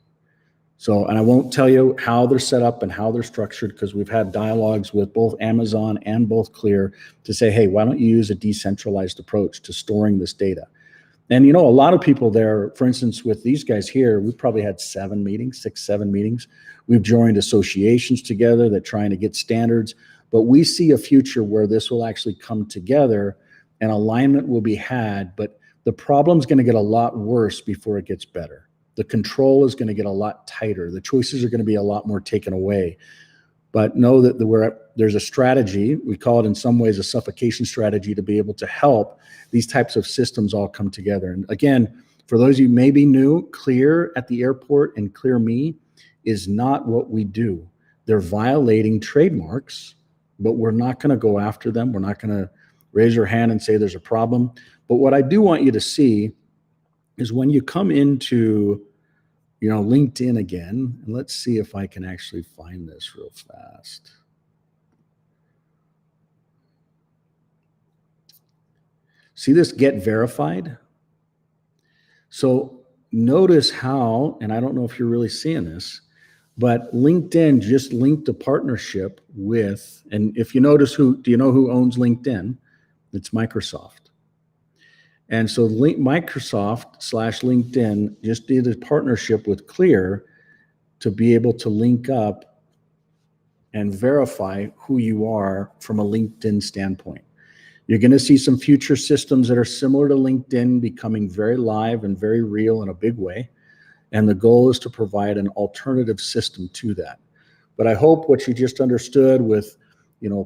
So, and I won't tell you how they're set up and how they're structured, because we've had dialogues with both Amazon and both Clear to say, hey, why don't you use a decentralized approach to storing this data? And a lot of people there, for instance, with these guys here, we've probably had 7 meetings, 6, 7 meetings. We've joined associations together that trying to get standards, but we see a future where this will actually come together and alignment will be had, but the problem's going to get a lot worse before it gets better. The control is going to get a lot tighter. The choices are going to be a lot more taken away. But know that there's a strategy, we call it in some ways a suffocation strategy, to be able to help these types of systems all come together. And again, for those of you maybe new, Clear at the airport and ClearMe is not what we do. They're violating trademarks, but we're not going to go after them. We're not going to raise your hand and say there's a problem. But what I do want you to see is when you come into LinkedIn again, and let's see if I can actually find this real fast. See this get verified? So notice how, and I don't know if you're really seeing this, but LinkedIn just linked a partnership with, and if you notice do you know who owns LinkedIn? It's Microsoft. And so Microsoft/LinkedIn just did a partnership with Clear to be able to link up and verify who you are from a LinkedIn standpoint. You're going to see some future systems that are similar to LinkedIn becoming very live and very real in a big way. And the goal is to provide an alternative system to that. But I hope what you just understood with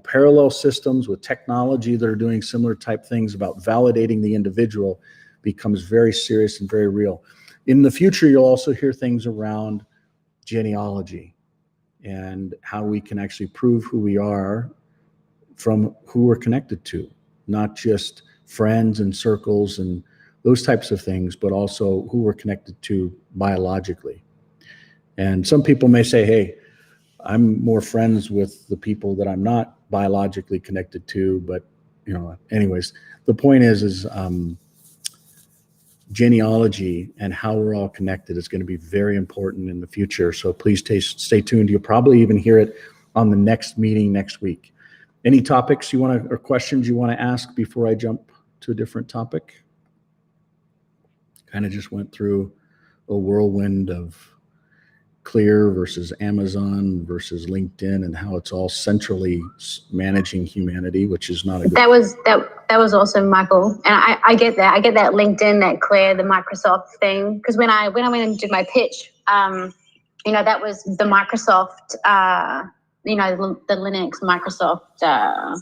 parallel systems with technology that are doing similar type things about validating the individual becomes very serious and very real. In the future, you'll also hear things around genealogy and how we can actually prove who we are from who we're connected to, not just friends and circles and those types of things, but also who we're connected to biologically. And some people may say, hey, I'm more friends with the people that I'm not biologically connected to, but anyways, the point is genealogy and how we're all connected is going to be very important in the future. So please stay tuned. You'll probably even hear it on the next meeting next week. Any topics or questions you want to ask before I jump to a different topic? Kind of just went through a whirlwind of Clear versus Amazon versus LinkedIn and how it's all centrally managing humanity, which is not a good. That was awesome, Michael. And I get that. I get that LinkedIn, that Clear, the Microsoft thing. Because when I went and did my pitch, that was the Microsoft, the Linux Microsoft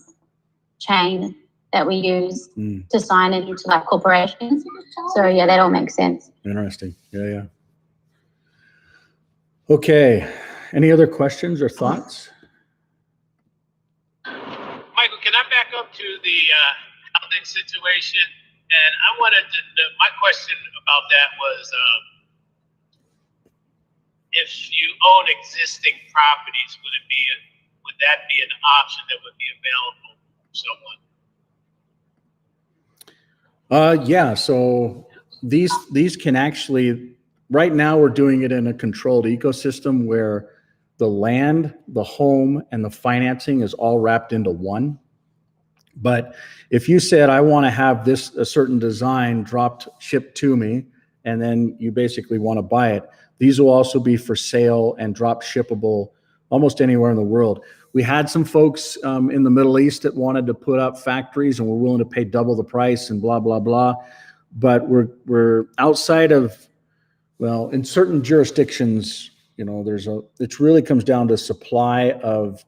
chain that we use to sign it into like corporations. So yeah, that all makes sense. Interesting. Yeah. Okay. Any other questions or thoughts? Michael, can I back up to the housing situation? And I wanted to know, my question about that was, if you own existing properties, would that be an option that would be available to someone? Yeah. So these can actually. Right now, we're doing it in a controlled ecosystem where the land, the home, and the financing is all wrapped into one. But if you said, I want to have a certain design shipped to me, and then you basically want to buy it, these will also be for sale and drop shippable almost anywhere in the world. We had some folks in the Middle East that wanted to put up factories and were willing to pay double the price and blah, blah, blah. But we're outside of, well, in certain jurisdictions, it really comes down to supply of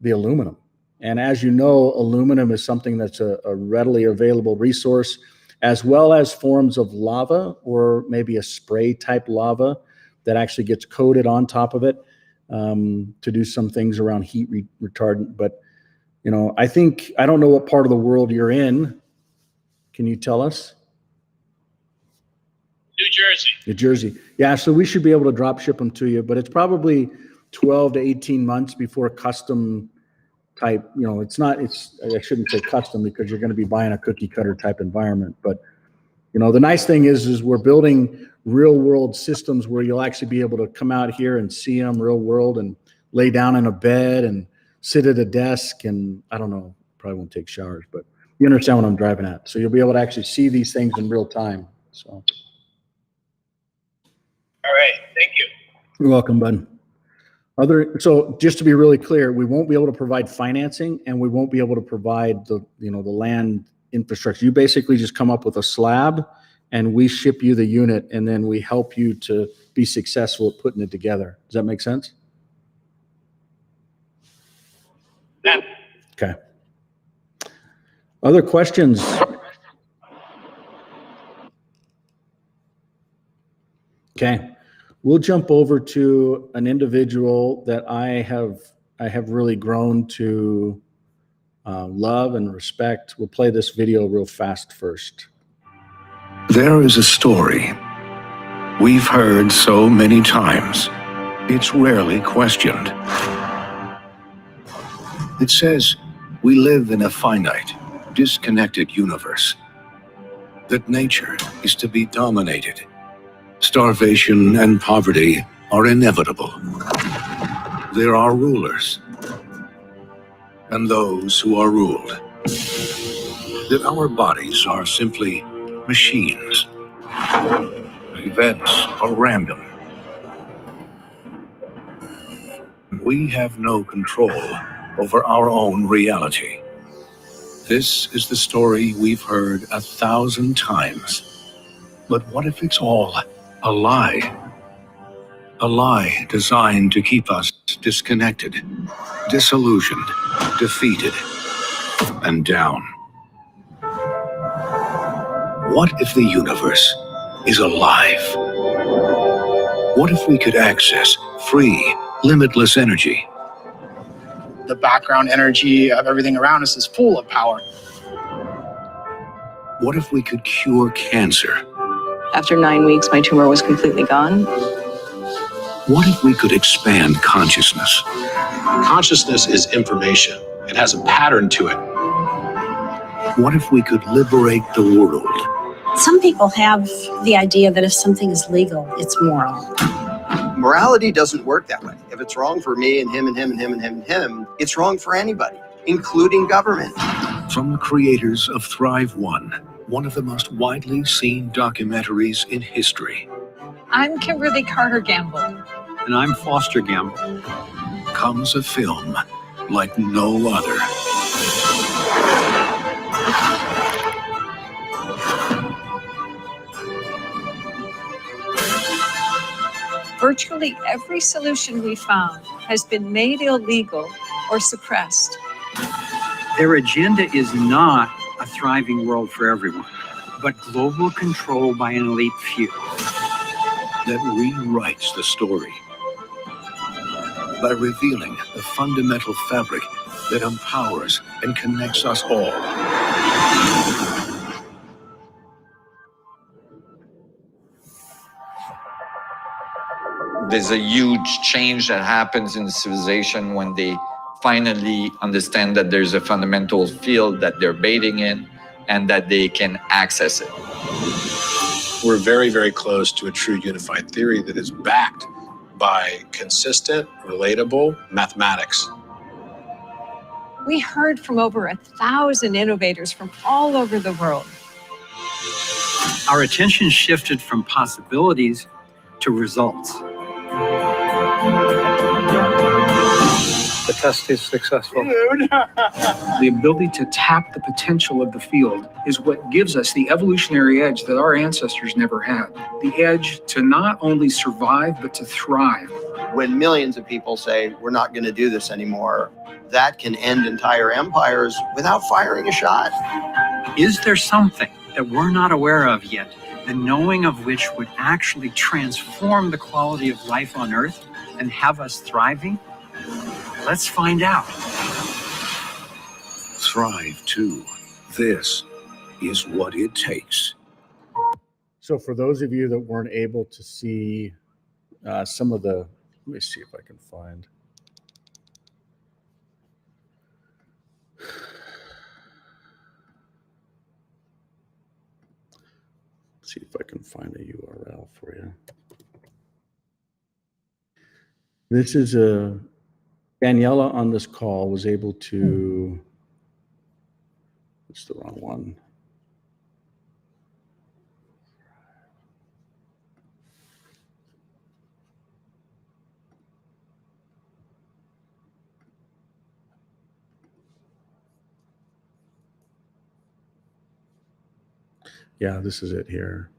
the aluminum. And as you know, aluminum is something that's a readily available resource, as well as forms of lava or maybe a spray type lava that actually gets coated on top of it to do some things around heat retardant. But, I don't know what part of the world you're in, Can you tell us? New Jersey. New Jersey. Yeah, so we should be able to drop ship them to you, but it's probably 12 to 18 months before custom type, I shouldn't say custom because you're going to be buying a cookie cutter type environment. But, the nice thing is we're building real world systems where you'll actually be able to come out here and see them real world and lay down in a bed and sit at a desk. And I don't know, probably won't take showers, but you understand what I'm driving at. So you'll be able to actually see these things in real time. So. All right. Thank you. You're welcome, bud. So just to be really clear, we won't be able to provide financing and we won't be able to provide the land infrastructure. You basically just come up with a slab and we ship you the unit and then we help you to be successful at putting it together. Does that make sense? Yeah. Okay. Other questions? Okay. We'll jump over to an individual that I have really grown to love and respect. We'll play this video real fast first. There is a story we've heard so many times, it's rarely questioned. It says we live in a finite, disconnected universe, that nature is to be dominated. Starvation and poverty are inevitable. There are rulers and those who are ruled. That our bodies are simply machines. Events are random. We have no control over our own reality. This is the story we've heard 1,000 times. But what if it's all a lie? A lie designed to keep us disconnected, disillusioned, defeated, and down. What if the universe is alive? What if we could access free, limitless energy? The background energy of everything around us is full of power. What if we could cure cancer? After 9 weeks, my tumor was completely gone. What if we could expand consciousness? Consciousness is information. It has a pattern to it. What if we could liberate the world? Some people have the idea that if something is legal, it's moral. Morality doesn't work that way. If it's wrong for me and him and him and him and him and him, it's wrong for anybody, including government. From the creators of Thrive One, one of the most widely seen documentaries in history. I'm Kimberly Carter Gamble. And I'm Foster Gamble. Comes a film like no other. Virtually every solution we found has been made illegal or suppressed. Their agenda is not a thriving world for everyone, but global control by an elite few. That rewrites the story by revealing the fundamental fabric that empowers and connects us all. There's a huge change that happens in the civilization when they finally understand that there's a fundamental field that they're bathing in and that they can access it. We're very, very close to a true unified theory that is backed by consistent, relatable mathematics. We heard from over 1,000 innovators from all over the world. Our attention shifted from possibilities to results. The test is successful. The ability to tap the potential of the field is what gives us the evolutionary edge that our ancestors never had. The edge to not only survive, but to thrive. When millions of people say, we're not going to do this anymore, that can end entire empires without firing a shot. Is there something that we're not aware of yet, the knowing of which would actually transform the quality of life on Earth and have us thriving? Let's find out. Thrive 2. This is what it takes. So for those of you that weren't able to see some of the, let me see if I can find. See if I can find a URL for you. This is Daniela on this call was able to, it's the wrong one. Yeah, this is it here.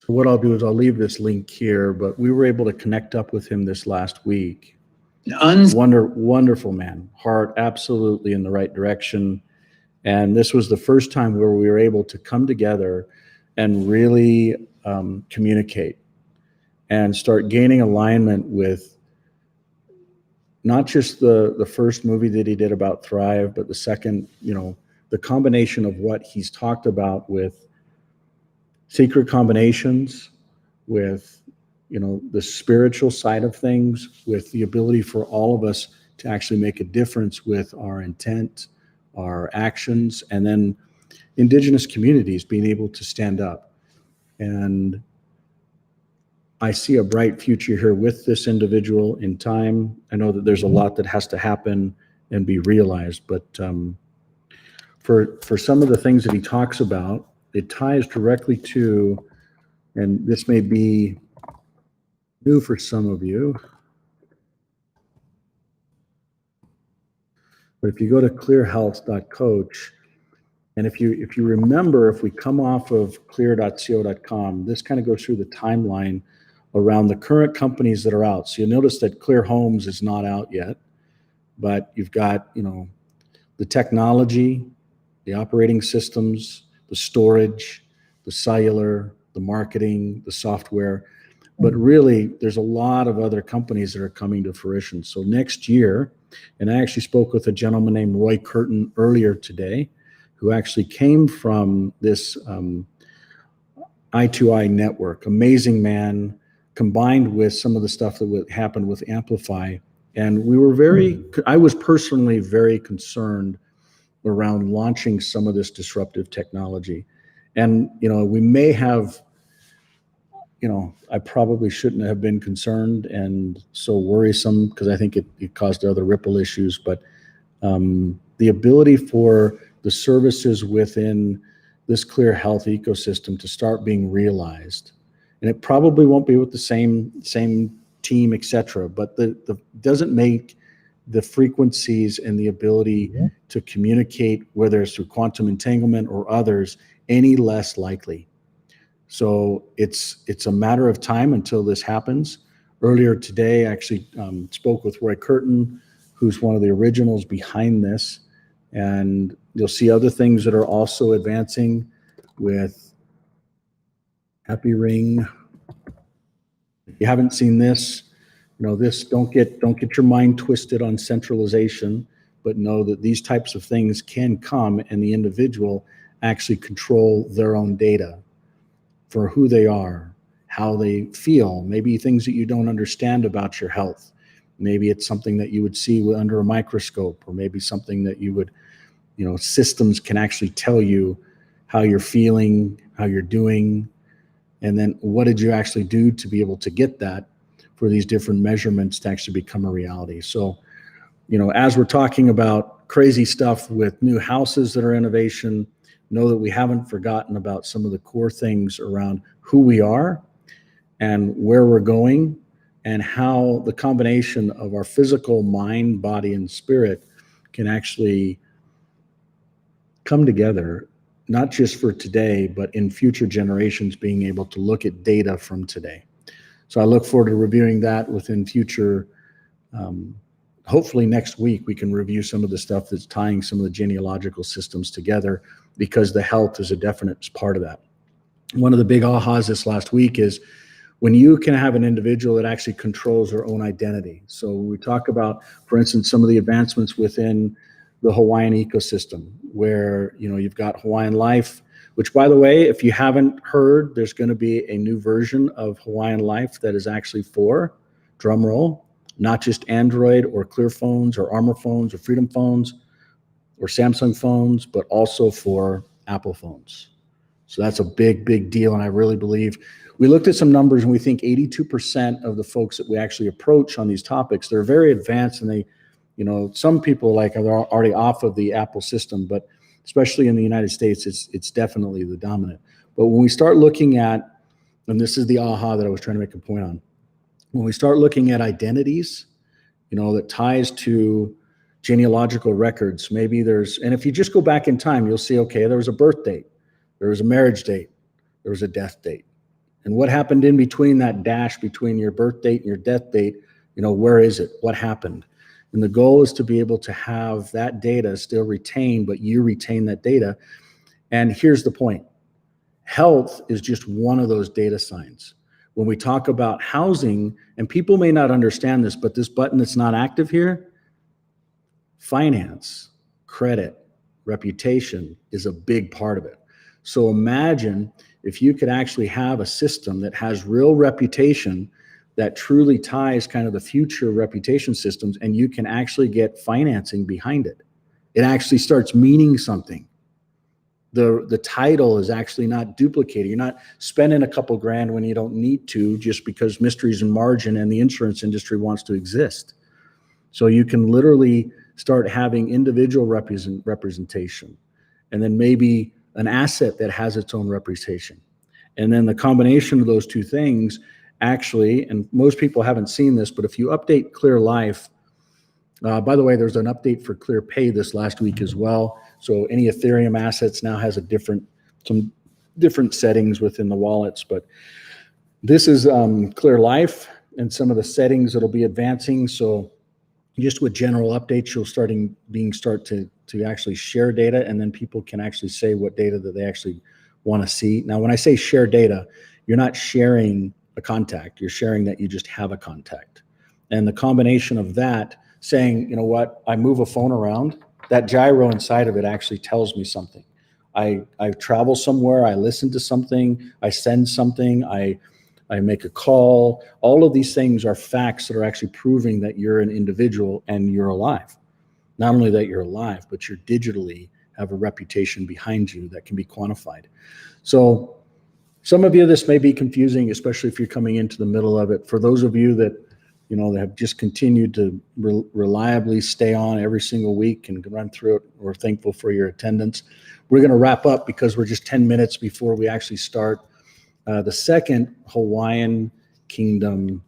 So what I'll do is I'll leave this link here, but we were able to connect up with him this last week. Wonderful man, heart absolutely in the right direction. And this was the first time where we were able to come together and really communicate and start gaining alignment with not just the first movie that he did about Thrive, but the second, the combination of what he's talked about with secret combinations, with, the spiritual side of things, with the ability for all of us to actually make a difference with our intent, our actions, and then indigenous communities being able to stand up. And I see a bright future here with this individual in time. I know that there's a lot that has to happen and be realized, but for some of the things that he talks about, it ties directly to, and this may be new for some of you, but if you go to clearhealth.coach, and if you remember, if we come off of clear.co.com, this kind of goes through the timeline around the current companies that are out. So you'll notice that Clear Homes is not out yet, but you've got, the technology, the operating systems, the storage, the cellular, the marketing, the software. But really, there's a lot of other companies that are coming to fruition. So next year, and I actually spoke with a gentleman named Roy Curtin earlier today, who actually came from this I2I network. Amazing man, combined with some of the stuff that happened with Amplify. And we were I was personally very concerned around launching some of this disruptive technology. And, we may have, I probably shouldn't have been concerned and so worrisome because I think it caused other ripple issues. But the ability for the services within this Clear Health ecosystem to start being realized, and it probably won't be with the same team, et cetera, but the doesn't make the frequencies and the ability to communicate, whether it's through quantum entanglement or others, any less likely. So it's a matter of time until this happens. Earlier today, I actually spoke with Roy Curtin, who's one of the originals behind this, and you'll see other things that are also advancing with Happy Ring. If you haven't seen this, this don't get your mind twisted on centralization, but know that these types of things can come and the individual actually control their own data for who they are, how they feel, maybe things that you don't understand about your health. Maybe it's something that you would see under a microscope, or maybe something that you would, systems can actually tell you how you're feeling, how you're doing, and then what did you actually do to be able to get that for these different measurements to actually become a reality. So, as we're talking about crazy stuff with new houses that are innovation, know that we haven't forgotten about some of the core things around who we are and where we're going, and how the combination of our physical mind, body, and spirit can actually come together, not just for today, but in future generations being able to look at data from today. So I look forward to reviewing that within future, hopefully next week we can review some of the stuff that's tying some of the genealogical systems together, because the health is a definite part of that. One of the big ahas this last week is when you can have an individual that actually controls their own identity. So when we talk about, for instance, some of the advancements within the Hawaiian ecosystem, where, you know, you've got Hawaiian Life, which, by the way, if you haven't heard, there's going to be a new version of Hawaiian Life that is actually for, drum roll, not just Android or Clear phones or Armor phones or Freedom phones or Samsung phones, but also for Apple phones. So that's a big, big deal. And I really believe, we looked at some numbers and we think 82% of the folks that we actually approach on these topics, they're very advanced, and they, you know, some people like are already off of the Apple system, but especially in the United States, it's definitely the dominant. But when we start looking at, and this is the aha that I was trying to make a point on, when we start looking at identities, you know, that ties to genealogical records, maybe there's, and if you just go back in time, you'll see, okay, there was a birth date, there was a marriage date, there was a death date. And what happened in between that dash between your birth date and your death date, you know, where is it? What happened? And the goal is to be able to have that data still retained, but you retain that data. And here's the point. Health is just one of those data signs. When we talk about housing, and people may not understand this, but this button that's not active here, finance, credit, reputation is a big part of it. So imagine if you could actually have a system that has real reputation that truly ties kind of the future reputation systems, and you can actually get financing behind it. It actually starts meaning something. The title is actually not duplicated. You're not spending a couple grand when you don't need to, just because mysteries and margin and the insurance industry wants to exist. So you can literally start having individual representation, and then maybe an asset that has its own representation. And then the combination of those two things actually, and most people haven't seen this, but if you update Clear Life, by the way, there's an update for Clear Pay this last week as well. So any Ethereum assets now has some different settings within the wallets, but this is Clear Life and some of the settings that'll be advancing. So just with general updates, you'll start to actually share data, and then people can actually say what data that they actually want to see. Now, when I say share data, you're not sharing a contact, you're sharing that you just have a contact. And the combination of that, saying, you know what, I move a phone around, that gyro inside of it actually tells me something. I travel somewhere, I listen to something, I send something, I make a call. All of these things are facts that are actually proving that you're an individual and you're alive. Not only that you're alive, but you're digitally have a reputation behind you that can be quantified. So some of you, this may be confusing, especially if you're coming into the middle of it. For those of you that, you know, that have just continued to reliably stay on every single week and run through it, we're thankful for your attendance. We're going to wrap up because we're just 10 minutes before we actually start the second Hawaiian Kingdom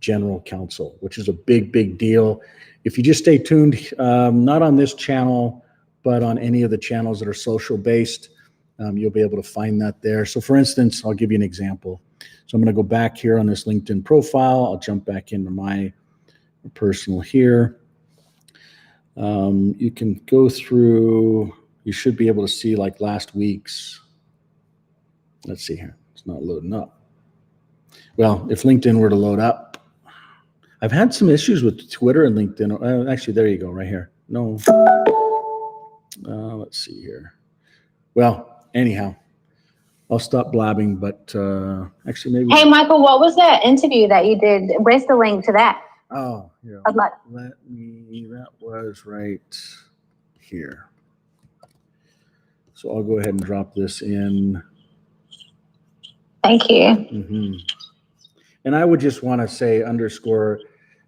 General Council, which is a big, big deal. If you just stay tuned, not on this channel, but on any of the channels that are social based, you'll be able to find that there. So for instance, I'll give you an example. So I'm going to go back here on this LinkedIn profile. I'll jump back into my personal here. You can go through, you should be able to see like last week's, let's see here. It's not loading up. Well, if LinkedIn were to load up, I've had some issues with Twitter and LinkedIn. Actually, there you go, right here. No. Let's see here. Well, anyhow, I'll stop blabbing, but actually maybe. Hey, Michael, what was that interview that you did? Where's the link to that? Oh, yeah. I'd like. That was right here. So I'll go ahead and drop this in. Thank you. Mm-hmm. And I would just want to say, underscore,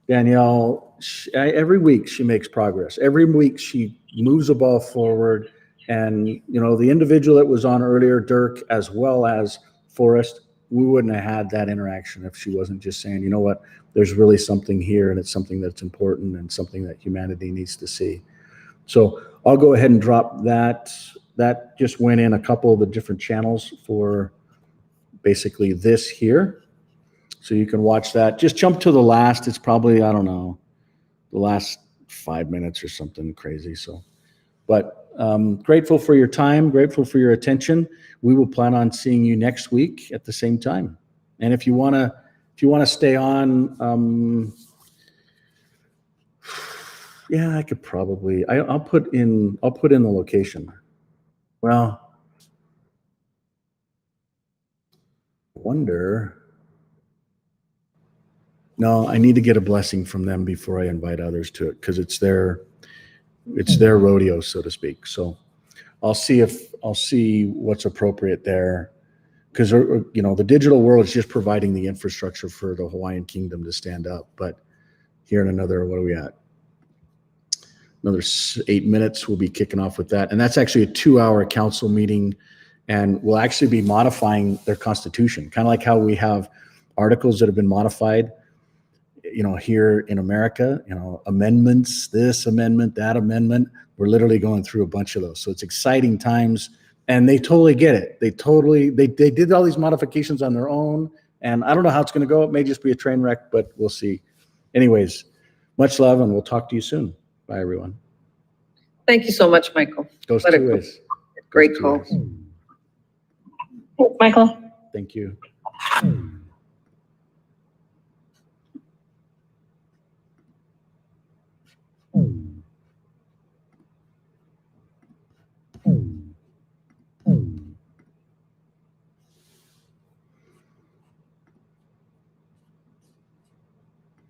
Danielle, every week she makes progress. Every week she moves the ball forward. And, you know, the individual that was on earlier, Dirk, as well as Forrest, we wouldn't have had that interaction if she wasn't just saying, you know what, there's really something here, and it's something that's important and something that humanity needs to see. So I'll go ahead and drop that. That just went in a couple of the different channels for basically this here. So you can watch that. Just jump to the last. It's probably, I don't know, the last 5 minutes or something crazy. So, but grateful for your time, grateful for your attention. We will plan on seeing you next week at the same time. And if you want to stay on, yeah, I could probably, I'll put in the location. Well, wonder. No, I need to get a blessing from them before I invite others to it, because it's their rodeo, so to speak. So I'll see what's appropriate there, because the digital world is just providing the infrastructure for the Hawaiian Kingdom to stand up. But here in another, what are we at? Another 8 minutes, we'll be kicking off with that. And that's actually a 2-hour council meeting, and we'll actually be modifying their constitution, kind of like how we have articles that have been modified, here in America, amendments, this amendment, that amendment. We're literally going through a bunch of those. So it's exciting times, and they totally get it. They did all these modifications on their own, and I don't know how it's going to go. It may just be a train wreck, but we'll see. Anyways, much love, and we'll talk to you soon. Bye, everyone. Thank you so much, Michael. Goes What a two ways. Great call. Michael. Thank you.